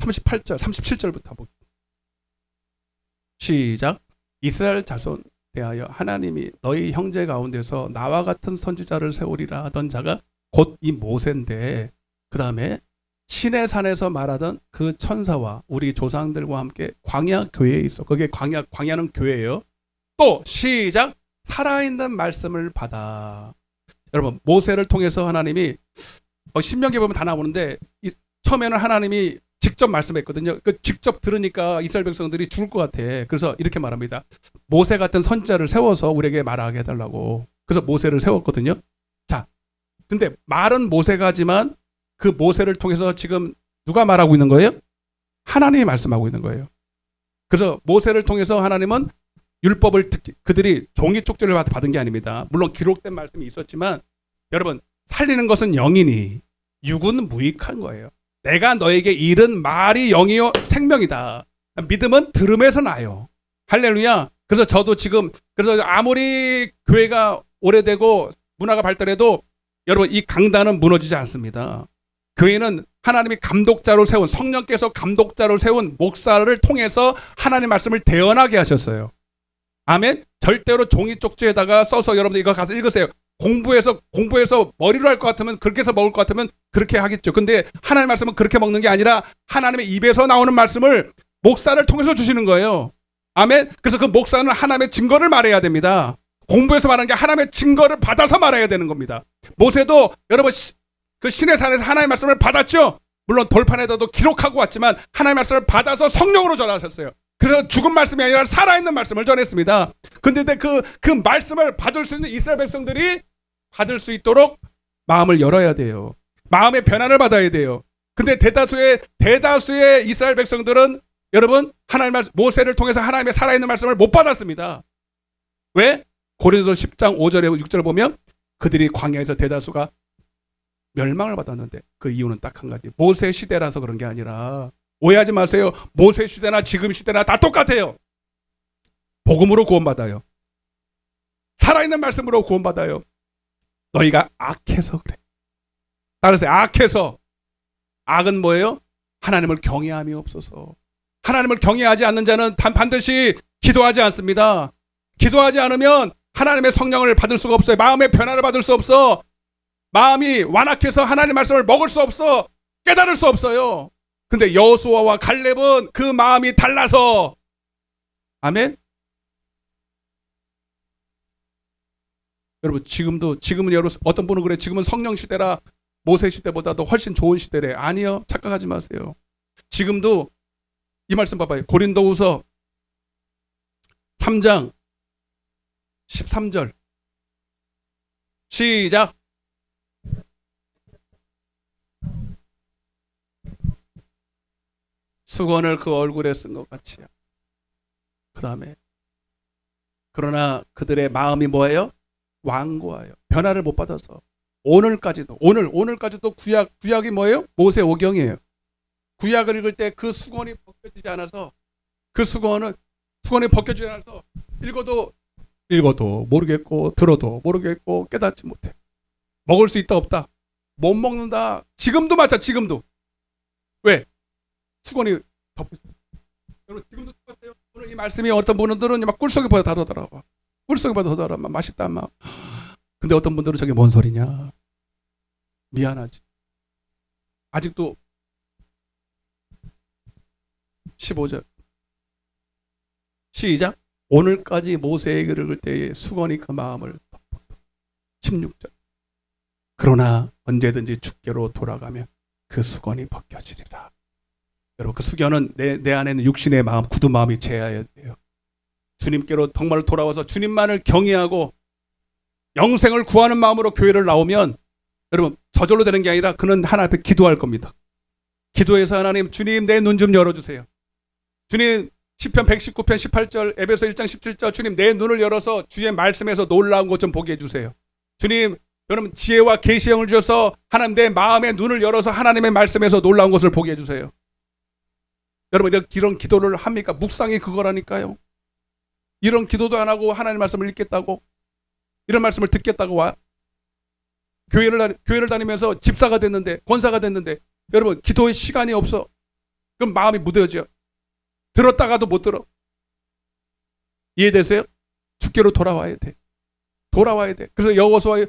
37절부터 보겠습니다. 시작. 이스라엘 자손 대하여 하나님이 너희 형제 가운데서 나와 같은 선지자를 세우리라 하던 자가 곧 이 모세인데, 그 다음에 시내산에서 말하던 그 천사와 우리 조상들과 함께 광야 교회에 있어. 그게 광야는 교회예요. 또 시작, 살아있는 말씀을 받아. 여러분, 모세를 통해서 하나님이 신명기에 보면 다 나오는데, 처음에는 하나님이 직접 말씀했거든요. 그 직접 들으니까 이스라엘 백성들이 죽을 것 같아. 그래서 이렇게 말합니다. 모세 같은 선지자를 세워서 우리에게 말하게 해달라고. 그래서 모세를 세웠거든요. 자, 근데 말은 모세가 하지만 그 모세를 통해서 지금 누가 말하고 있는 거예요? 하나님이 말씀하고 있는 거예요. 그래서 모세를 통해서 하나님은 율법을 그들이 종이 쪽지를 받은 게 아닙니다. 물론 기록된 말씀이 있었지만, 여러분, 살리는 것은 영이니 육은 무익한 거예요. 내가 너에게 이른 말이 영이요 생명이다. 믿음은 들음에서 나요. 할렐루야. 그래서 저도 지금, 그래서 아무리 교회가 오래되고 문화가 발달해도 여러분, 이 강단은 무너지지 않습니다. 교회는 하나님이 감독자로 세운, 성령께서 감독자로 세운 목사를 통해서 하나님 말씀을 대언하게 하셨어요. 아멘. 절대로 종이 쪽지에다가 써서 여러분들 이거 가서 읽으세요. 공부해서 머리로 할 것 같으면, 그렇게 해서 먹을 것 같으면 그렇게 하겠죠. 근데 하나님 말씀은 그렇게 먹는 게 아니라 하나님의 입에서 나오는 말씀을 목사를 통해서 주시는 거예요. 아멘. 그래서 그 목사는 하나님의 증거를 말해야 됩니다. 공부해서 말하는 게 하나님의 증거를 받아서 말해야 되는 겁니다. 모세도 여러분 그 시내산에서 하나님의 말씀을 받았죠. 물론 돌판에다도 기록하고 왔지만 하나님의 말씀을 받아서 성령으로 전하셨어요. 그래서 죽은 말씀이 아니라 살아있는 말씀을 전했습니다. 근데 그 말씀을 받을 수 있는 이스라엘 백성들이 받을 수 있도록 마음을 열어야 돼요. 마음의 변화를 받아야 돼요. 근데 대다수의 이스라엘 백성들은 여러분, 모세를 통해서 하나님의 살아있는 말씀을 못 받았습니다. 왜? 고린도서 10장 5절에 6절 보면 그들이 광야에서 대다수가 멸망을 받았는데, 그 이유는 딱 한 가지. 모세 시대라서 그런 게 아니라, 오해하지 마세요. 모세 시대나 지금 시대나 다 똑같아요. 복음으로 구원받아요. 살아있는 말씀으로 구원받아요. 너희가 악해서 그래. 따라서 악해서. 악은 뭐예요? 하나님을 경외함이 없어서. 하나님을 경외하지 않는 자는 반드시 기도하지 않습니다. 기도하지 않으면 하나님의 성령을 받을 수가 없어요. 마음의 변화를 받을 수 없어. 마음이 완악해서 하나님의 말씀을 먹을 수 없어. 깨달을 수 없어요. 근데 여호수아와 갈렙은 그 마음이 달라서. 아멘. 여러분, 지금은 여러분, 어떤 분은 그래, 지금은 성령 시대라 모세 시대보다도 훨씬 좋은 시대래. 아니요, 착각하지 마세요. 지금도 이 말씀 봐봐요. 고린도후서 3장 13절 시작. 수건을 그 얼굴에 쓴 것 같이요. 그 다음에 그러나 그들의 마음이 뭐예요? 완고하여 변화를 못 받아서 오늘까지도 구약이 뭐예요? 모세 오경이에요. 구약을 읽을 때 그 수건이 벗겨지지 않아서, 그 수건이 벗겨지지 않아서 읽어도 모르겠고 들어도 모르겠고 깨닫지 못해. 먹을 수 있다 없다? 못 먹는다. 지금도 맞아. 지금도. 왜? 수건이 덮여. 여러분, 지금도 똑같아요. 오늘 이 말씀이 어떤 분들은 막 꿀속에 다르더라고. 꿀속에 다르더라. 막 맛있다 막. 근데 어떤 분들은 저게 뭔 소리냐. 미안하지. 아직도 15절 시작. 오늘까지 모세의 글을 읽을 때에 수건이 그 마음을 덮었다. 16절. 그러나 언제든지 주께로 돌아가면 그 수건이 벗겨지리라. 여러분, 그 수건은 내 안에 있는 육신의 마음, 굳은 마음이 제어해야 돼요. 주님께로 정말 돌아와서 주님만을 경외하고 영생을 구하는 마음으로 교회를 나오면, 여러분, 저절로 되는 게 아니라 그는 하나님 앞에 기도할 겁니다. 기도해서 하나님, 주님 내 눈 좀 열어주세요. 주님, 시편 119편 18절, 에베소 1장 17절, 주님 내 눈을 열어서 주의 말씀에서 놀라운 것 좀 보게 해주세요. 주님, 여러분 지혜와 계시형을 주셔서 하나님 내 마음의 눈을 열어서 하나님의 말씀에서 놀라운 것을 보게 해주세요. 여러분, 이런 기도를 합니까? 묵상이 그거라니까요. 이런 기도도 안 하고 하나님 말씀을 읽겠다고, 이런 말씀을 듣겠다고 와. 교회를 다니면서 집사가 됐는데, 권사가 됐는데, 여러분 기도의 시간이 없어. 그럼 마음이 무뎌져. 들었다가도 못 들어. 이해되세요? 주께로 돌아와야 돼. 돌아와야 돼. 그래서 여호수아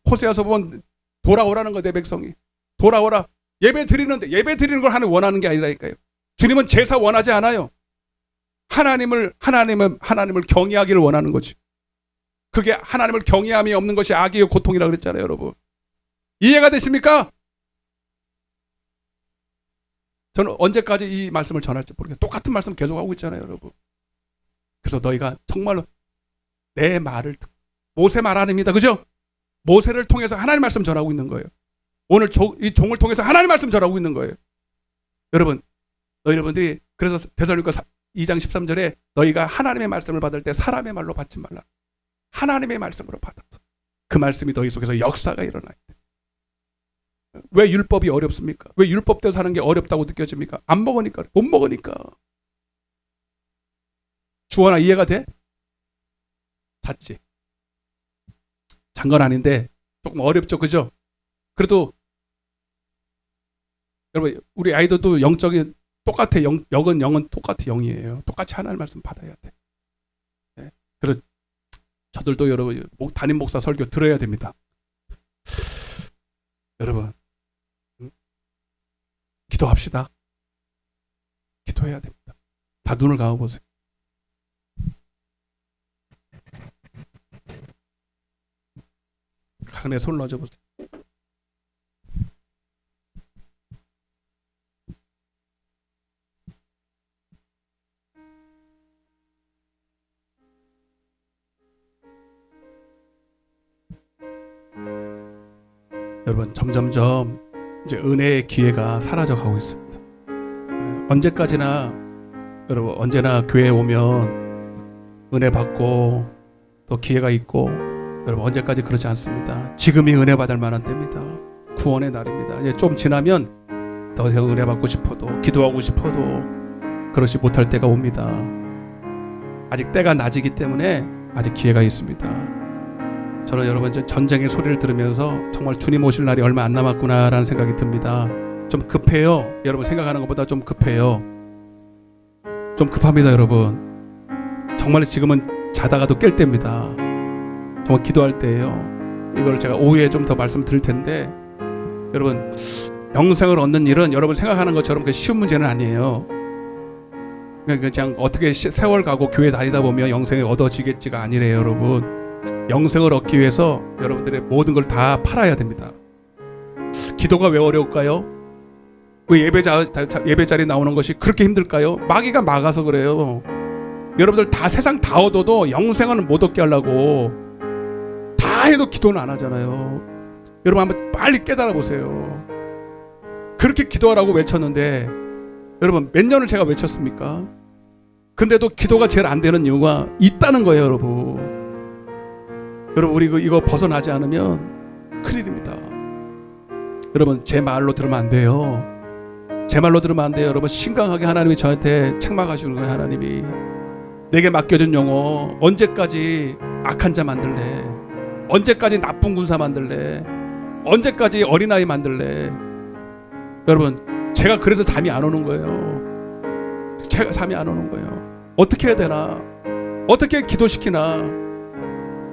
호세아서 보면 돌아오라는 거, 내 백성이 돌아오라. 예배 드리는데, 예배 드리는 걸 하나님 원하는 게 아니라니까요. 주님은 제사 원하지 않아요. 하나님을 경외하기를 원하는 거지. 그게 하나님을 경외함이 없는 것이 악이요 고통이라고 그랬잖아요, 여러분. 이해가 되십니까? 저는 언제까지 이 말씀을 전할지 모르겠어요. 똑같은 말씀 계속 하고 있잖아요, 여러분. 그래서 너희가 정말로 내 말을 모세 말 아닙니다, 그죠? 모세를 통해서 하나님 말씀 전하고 있는 거예요. 오늘 이 종을 통해서 하나님 말씀 전하고 있는 거예요. 여러분, 여러분들이 그래서 데살로니가 2장 13절에 너희가 하나님의 말씀을 받을 때 사람의 말로 받지 말라. 하나님의 말씀으로 받아서 그 말씀이 너희 속에서 역사가 일어나야 돼. 왜 율법이 어렵습니까? 왜 율법대로 사는 게 어렵다고 느껴집니까? 안 먹으니까, 못 먹으니까. 주원아, 이해가 돼? 잤지? 잔 건 아닌데 조금 어렵죠, 그죠? 그래도 여러분, 우리 아이들도 영적인 똑같아. 영은 똑같아. 영이에요. 똑같이 하나님 말씀 받아야 돼. 네. 그래서 저들도 여러분 담임 목사 설교 들어야 됩니다. 여러분, 기도합시다. 기도해야 됩니다. 다 눈을 감아보세요. 가슴에 손을 넣어보세요. 여러분, 점점점 이제 은혜의 기회가 사라져 가고 있습니다. 언제까지나 여러분, 언제나 교회에 오면 은혜 받고 또 기회가 있고, 여러분 언제까지 그러지 않습니다. 지금이 은혜 받을 만한 때입니다. 구원의 날입니다. 이제 좀 지나면 더 이상 은혜 받고 싶어도, 기도하고 싶어도 그러지 못할 때가 옵니다. 아직 때가 낮이기 때문에 아직 기회가 있습니다. 저는 여러분 전쟁의 소리를 들으면서 정말 주님 오실 날이 얼마 안 남았구나라는 생각이 듭니다. 좀 급해요. 여러분 생각하는 것보다 좀 급해요. 좀 급합니다, 여러분. 정말 지금은 자다가도 깰 때입니다. 정말 기도할 때예요. 이걸 제가 오후에 좀 더 말씀드릴 텐데, 여러분 영생을 얻는 일은 여러분 생각하는 것처럼 쉬운 문제는 아니에요. 그냥 어떻게 세월 가고 교회 다니다 보면 영생이 얻어지겠지가 아니래요, 여러분. 영생을 얻기 위해서 여러분들의 모든 걸 다 팔아야 됩니다. 기도가 왜 어려울까요? 왜 예배 자리 나오는 것이 그렇게 힘들까요? 마귀가 막아서 그래요. 여러분들 다 세상 다 얻어도 영생은 못 얻게 하려고 다 해도 기도는 안 하잖아요. 여러분 한번 빨리 깨달아 보세요. 그렇게 기도하라고 외쳤는데, 여러분 몇 년을 제가 외쳤습니까? 근데도 기도가 제일 안 되는 이유가 있다는 거예요, 여러분. 여러분 우리 이거 벗어나지 않으면 큰일입니다. 여러분 제 말로 들으면 안 돼요. 제 말로 들으면 안 돼요. 여러분 심각하게 하나님이 저한테 책망하시는 거예요. 하나님이 내게 맡겨준 영혼 언제까지 악한 자 만들래? 언제까지 나쁜 군사 만들래? 언제까지 어린아이 만들래? 여러분 제가 그래서 잠이 안 오는 거예요. 제가 잠이 안 오는 거예요. 어떻게 해야 되나? 어떻게 기도시키나?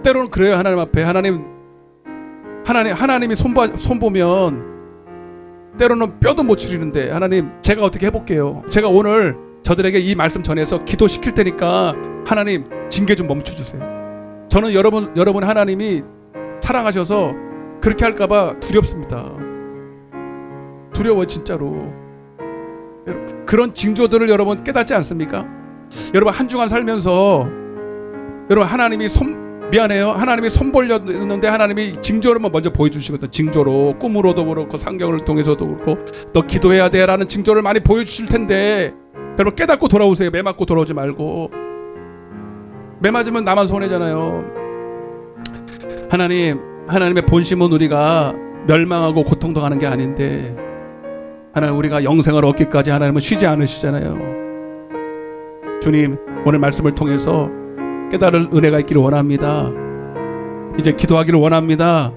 때로는 그래요. 하나님 앞에 하나님이 손보면 때로는 뼈도 못 추리는데, 하나님 제가 어떻게 해볼게요. 제가 오늘 저들에게 이 말씀 전해서 기도시킬 테니까 하나님 징계 좀 멈춰주세요. 저는 여러분 하나님이 사랑하셔서 그렇게 할까봐 두렵습니다. 두려워요, 진짜로. 그런 징조들을 여러분 깨닫지 않습니까? 여러분 한 주간 살면서 여러분 하나님이 하나님이 손 벌렸는데 하나님이 징조를 먼저 보여주시거든. 징조로, 꿈으로도 그렇고 상경을 통해서도 그렇고, 너 기도해야 돼 라는 징조를 많이 보여주실 텐데, 여러분 깨닫고 돌아오세요. 매 맞고 돌아오지 말고. 매 맞으면 나만 손해잖아요. 하나님의 본심은 우리가 멸망하고 고통당하는 게 아닌데, 하나님 우리가 영생을 얻기까지 하나님은 쉬지 않으시잖아요. 주님 오늘 말씀을 통해서 깨달을 은혜가 있기를 원합니다. 이제 기도하기를 원합니다.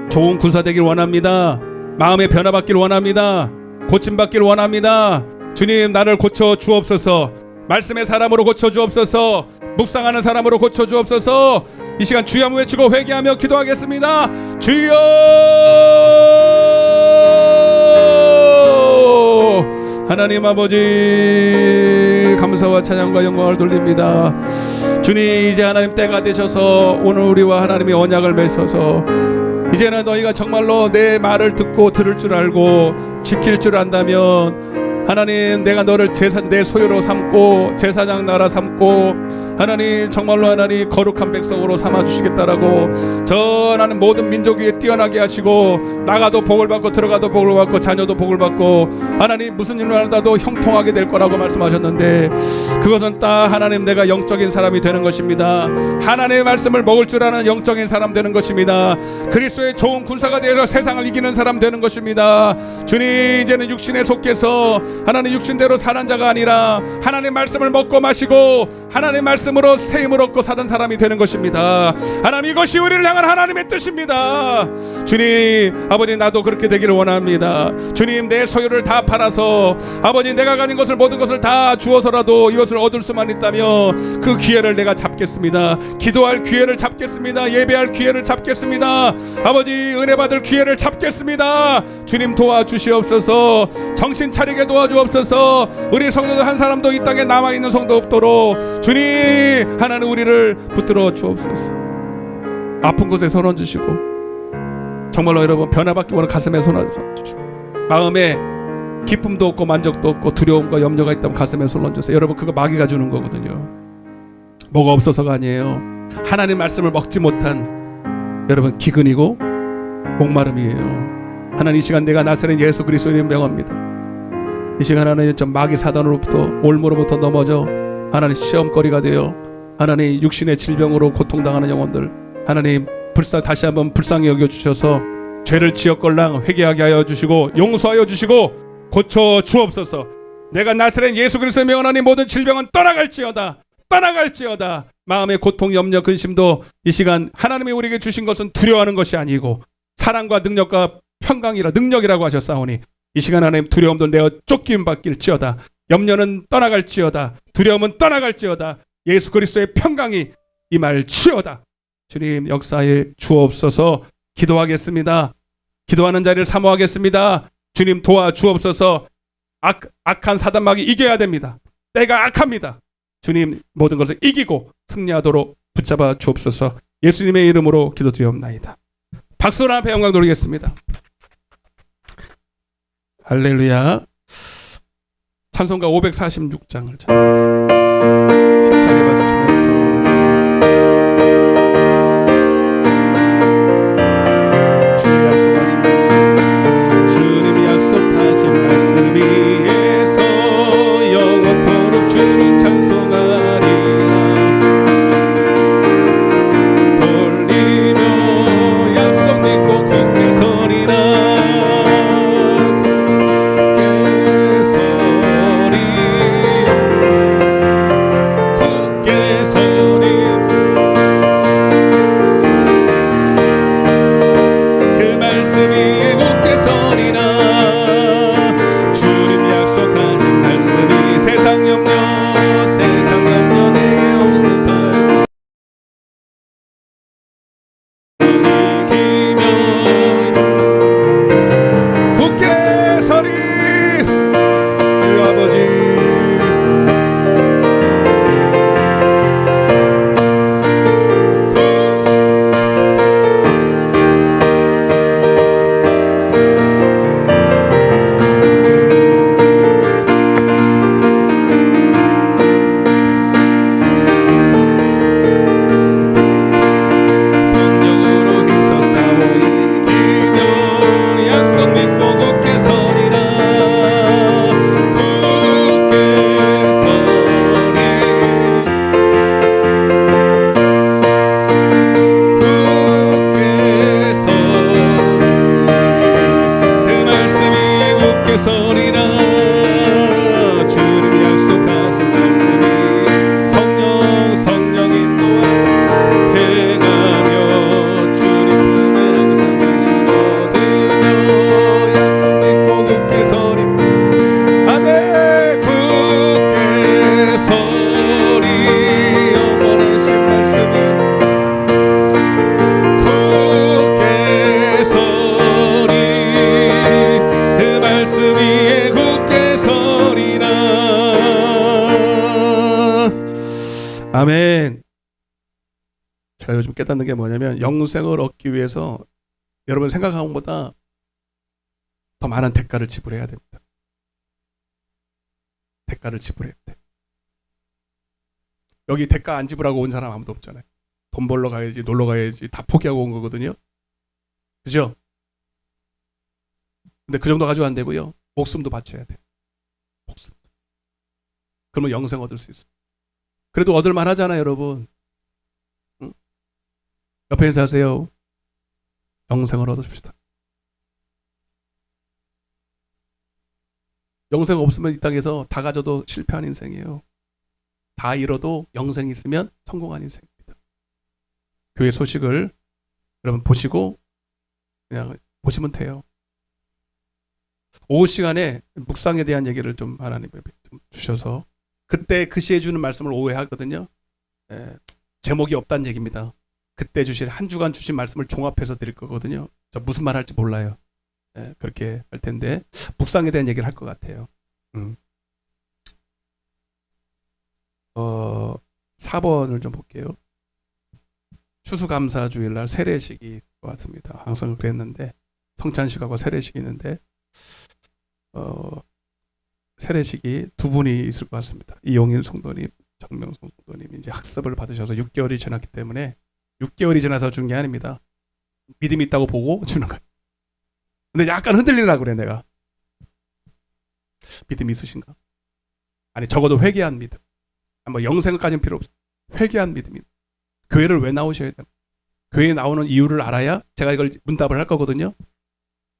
좋은 군사 되기를 원합니다. 마음의 변화받기를 원합니다. 고침받기를 원합니다. 주님 나를 고쳐 주옵소서. 말씀의 사람으로 고쳐 주옵소서. 묵상하는 사람으로 고쳐주옵소서. 이 시간 주여 한번 외치고 회개하며 기도하겠습니다. 주여, 하나님 아버지, 감사와 찬양과 영광을 돌립니다. 주님, 이제 하나님 때가 되셔서 오늘 우리와 하나님의 언약을 맺어서 이제는 너희가 정말로 내 말을 듣고 들을 줄 알고 지킬 줄 안다면 하나님, 내가 너를 내 소유로 삼고 제사장 나라 삼고 하나님 정말로 하나님 거룩한 백성으로 삼아주시겠다라고 전하는 모든 민족 위에 뛰어나게 하시고 나가도 복을 받고 들어가도 복을 받고 자녀도 복을 받고 하나님 무슨 일을 하다도 형통하게 될 거라고 말씀하셨는데 그것은 딱 하나님 내가 영적인 사람이 되는 것입니다. 하나님의 말씀을 먹을 줄 아는 영적인 사람 되는 것입니다. 그리스도의 좋은 군사가 되어서 세상을 이기는 사람 되는 것입니다. 주님, 이제는 육신에 속해서 하나님 육신대로 사는 자가 아니라 하나님 말씀을 먹고 마시고 하나님 말씀으로 세임을 얻고 사는 사람이 되는 것입니다. 하나님, 이것이 우리를 향한 하나님의 뜻입니다. 주님, 아버지, 나도 그렇게 되기를 원합니다. 주님, 내 소유를 다 팔아서 아버지 내가 가진 것을 모든 것을 다 주어서라도 이것을 얻을 수만 있다면 그 기회를 내가 잡겠습니다. 기도할 기회를 잡겠습니다. 예배할 기회를 잡겠습니다. 아버지, 은혜 받을 기회를 잡겠습니다. 주님, 도와주시옵소서. 정신 차리게 도와주옵소서. 우리 성도들 한 사람도 이 땅에 남아있는 성도 없도록 주님, 하나님 우리를 붙들어 주옵소서. 아픈 곳에 손 얹으시고 정말로 여러분 변화받기 원하는 가슴에 손 얹으시고 마음에 기쁨도 없고 만족도 없고 두려움과 염려가 있다면 가슴에 손 얹으세요. 여러분, 그거 마귀가 주는 거거든요. 뭐가 없어서가 아니에요. 하나님 말씀을 먹지 못한 여러분 기근이고 목마름이에요. 하나님, 이 시간 내가 나사렛 예수 그리스도의 명합니다. 이 시간 하나님 저 마귀 사단으로부터 올무로부터 넘어져 하나님 시험거리가 되어 하나님 육신의 질병으로 고통당하는 영혼들 하나님 다시 한번 불쌍히 여겨주셔서 죄를 지었걸랑 회개하게 하여 주시고 용서하여 주시고 고쳐 주옵소서. 내가 나사렛 예수 그리스도의 명하나니 모든 질병은 떠나갈지어다. 마음의 고통, 염려, 근심도 이 시간 하나님이 우리에게 주신 것은 두려워하는 것이 아니고 사랑과 능력과 평강이라 능력이라고 하셨사오니 이 시간 하나님 두려움도 내어 쫓김 받길지어다. 염려는 떠나갈지어다. 두려움은 떠나갈지어다. 예수 그리스도의 평강이 임할지어다. 주님, 역사에 주옵소서. 기도하겠습니다. 기도하는 자리를 사모하겠습니다. 주님, 도와주옵소서. 악한 사단마귀 이겨야 됩니다. 때가 악합니다. 주님, 모든 것을 이기고 승리하도록 붙잡아 주옵소서. 예수님의 이름으로 기도드리옵나이다. 박수로 앞에 영광 돌리겠습니다. 할렐루야. 찬송가 546장을 찬양하겠습니다. 힘차게 봐주시면서 주님 약속하신 말씀, 주님 약속하신 말씀 위에서 영원토록 주를 찬송하리라. 돌리며 약속 믿고 굳게 서리라. 아멘. 제가 요즘 깨닫는 게 뭐냐면 영생을 얻기 위해서 여러분 생각하는 것보다 더 많은 대가를 지불해야 됩니다. 대가를 지불해야 돼. 여기 대가 안 지불하고 온 사람 아무도 없잖아요. 돈 벌러 가야지, 놀러 가야지 다 포기하고 온 거거든요. 그죠? 근데 그 정도 가지고 안 되고요. 목숨도 바쳐야 돼. 목숨. 그러면 영생 얻을 수 있어. 그래도 얻을 만하잖아요, 여러분. 응? 옆에 인사하세요. 영생을 얻읍시다. 영생 없으면 이 땅에서 다 가져도 실패한 인생이에요. 다 잃어도 영생이 있으면 성공한 인생입니다. 교회 소식을 여러분 보시고 그냥 보시면 돼요. 오후 시간에 묵상에 대한 얘기를 좀 하나님이 좀 주셔서 그때 그 시에 주는 말씀을 오해하거든요. 제목이 없다는 얘기입니다. 그때 주실 한 주간 주신 말씀을 종합해서 드릴 거거든요. 저 무슨 말 할지 몰라요. 그렇게 할 텐데 묵상에 대한 얘기를 할 것 같아요. 4번을 좀 볼게요. 추수감사 주일날 세례식이 것 같습니다. 항상 그랬는데 성찬식하고 세례식이 있는데 세례식이 두 분이 있을 것 같습니다. 이용일 성도님, 정명성 성도님 이제 학습을 받으셔서 6개월이 지났기 때문에 6개월이 지나서 준 게 아닙니다. 믿음이 있다고 보고 주는 거예요. 근데 약간 흔들리려고 그래 내가. 믿음이 있으신가? 아니 적어도 회개한 믿음. 뭐 영생까지는 필요 없어요. 회개한 믿음이. 교회를 왜 나오셔야 돼요? 교회에 나오는 이유를 알아야 제가 이걸 문답을 할 거거든요.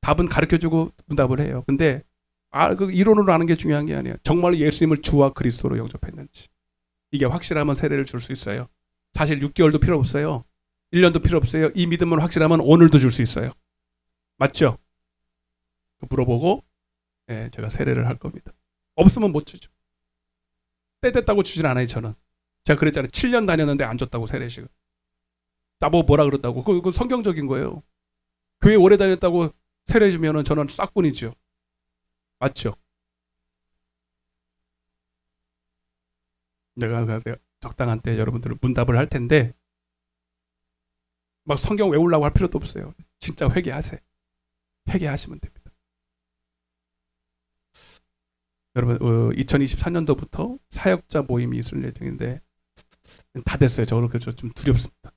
답은 가르쳐주고 문답을 해요. 근데 그 이론으로 아는 게 중요한 게 아니에요. 정말 예수님을 주와 그리스도로 영접했는지. 이게 확실하면 세례를 줄 수 있어요. 사실 6개월도 필요 없어요. 1년도 필요 없어요. 이 믿음은 확실하면 오늘도 줄 수 있어요. 맞죠? 물어보고 제가 세례를 할 겁니다. 없으면 못 주죠. 때 됐다고 주진 않아요. 저는. 제가 그랬잖아요. 7년 다녔는데 안 줬다고 세례식을. 나보고 뭐라 그랬다고. 그거 성경적인 거예요. 교회 오래 다녔다고 세례 주면은 저는 싹군이죠. 맞죠? 내가 적당한 때 여러분들은 문답을 할 텐데 막 성경 외우려고 할 필요도 없어요. 진짜 회개하세요. 회개하시면 됩니다. 여러분 2024년도부터 사역자 모임이 있을 예정인데 다 됐어요. 저는 그래서 좀 두렵습니다.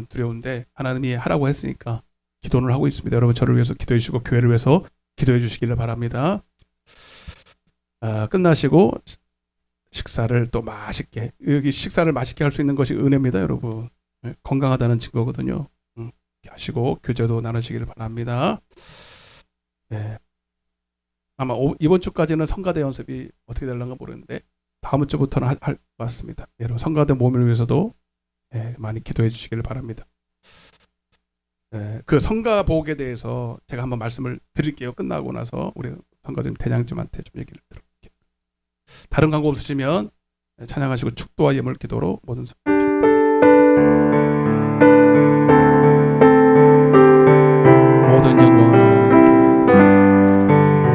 두려운데 하나님이 하라고 했으니까 기도를 하고 있습니다. 여러분 저를 위해서 기도해 주시고 교회를 위해서 기도해 주시기를 바랍니다. 끝나시고 식사를 또 맛있게, 여기 식사를 맛있게 할 수 있는 것이 은혜입니다. 여러분 건강하다는 증거거든요. 이렇게 하시고 교제도 나누시기를 바랍니다. 아마 이번 주까지는 성가대 연습이 어떻게 되려나 모르는데 다음 주부터는 할 것 같습니다. 여러분 성가대 모임을 위해서도 많이 기도해 주시기를 바랍니다. 그 성가복에 대해서 제가 한번 말씀을 드릴게요. 끝나고 나서 우리 성가님 대장님한테 좀 얘기를 들어볼게요. 다른 광고 없으시면 찬양하시고 축도와 예물 기도로 모든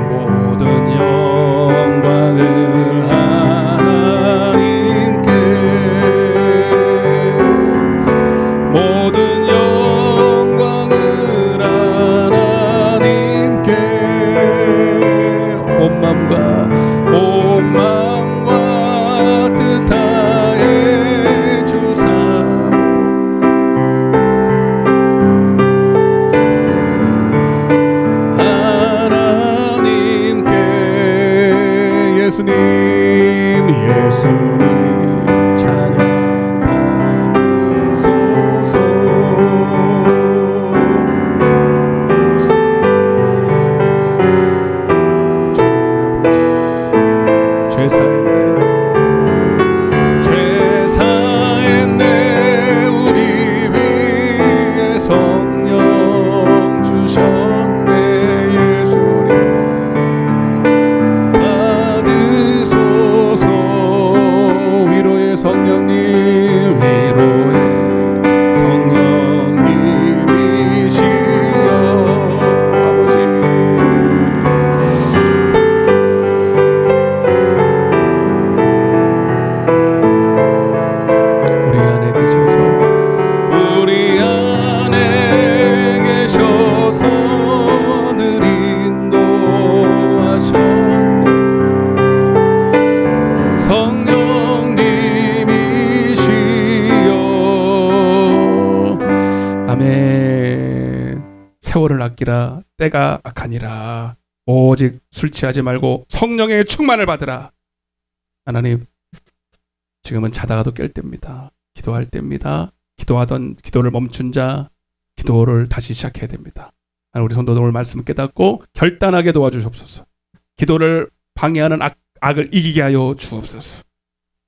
모든 영광을 하나님께 모든 영광을 하나님께 온 마음과 뜻 다해 주사 하나님께 예수님 찬양 받으소서. 죄사했네 우리 위에 성령 주셨네. 예수님 받으소서. 위로의 성령님 위로의 성령님이시여 아버지 빼앗기라. 때가 악하니라. 오직 술 취하지 말고 성령의 충만을 받으라. 하나님, 지금은 자다가도 깰 때입니다. 기도할 때입니다. 기도하던 기도를 멈춘 자, 기도를 다시 시작해야 됩니다. 우리 성도들 오늘 말씀을 깨닫고 결단하게 도와주시옵소서. 기도를 방해하는 악을 이기게 하여 주옵소서.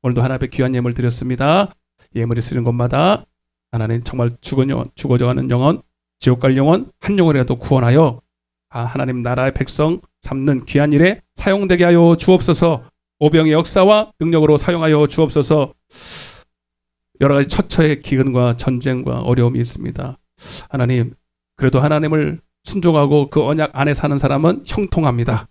오늘도 하나님 앞에 귀한 예물 드렸습니다. 예물이 쓰는 곳마다 하나님 정말 죽어져가는 영혼, 지옥 갈 영혼 한 영혼이라도 구원하여 하나님 나라의 백성 삼는 귀한 일에 사용되게 하여 주옵소서. 오병의 역사와 능력으로 사용하여 주옵소서. 여러 가지 처처의 기근과 전쟁과 어려움이 있습니다. 하나님, 그래도 하나님을 순종하고 그 언약 안에 사는 사람은 형통합니다.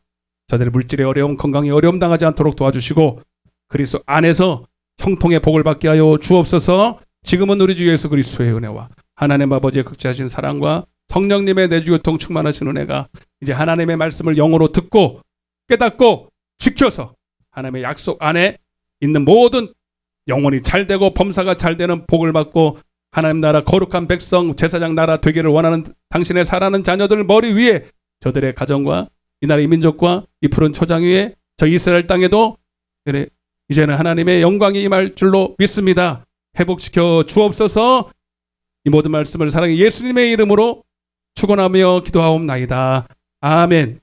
저들의 물질의 어려움, 건강의 어려움 당하지 않도록 도와주시고 그리스도 안에서 형통의 복을 받게 하여 주옵소서. 지금은 우리 주 예수 그리스도의 은혜와 하나님 아버지의 극지하신 사랑과 성령님의 내주교통 충만하신 은혜가 이제 하나님의 말씀을 영으로 듣고 깨닫고 지켜서 하나님의 약속 안에 있는 모든 영혼이 잘되고 범사가 잘되는 복을 받고 하나님 나라 거룩한 백성 제사장 나라 되기를 원하는 당신의 사랑하는 자녀들 머리 위에 저들의 가정과 이 나라의 민족과 이 푸른 초장 위에 저 이스라엘 땅에도 이제는 하나님의 영광이 임할 줄로 믿습니다. 회복시켜 주옵소서. 이 모든 말씀을 사랑의 예수님의 이름으로 축원하며 기도하옵나이다. 아멘.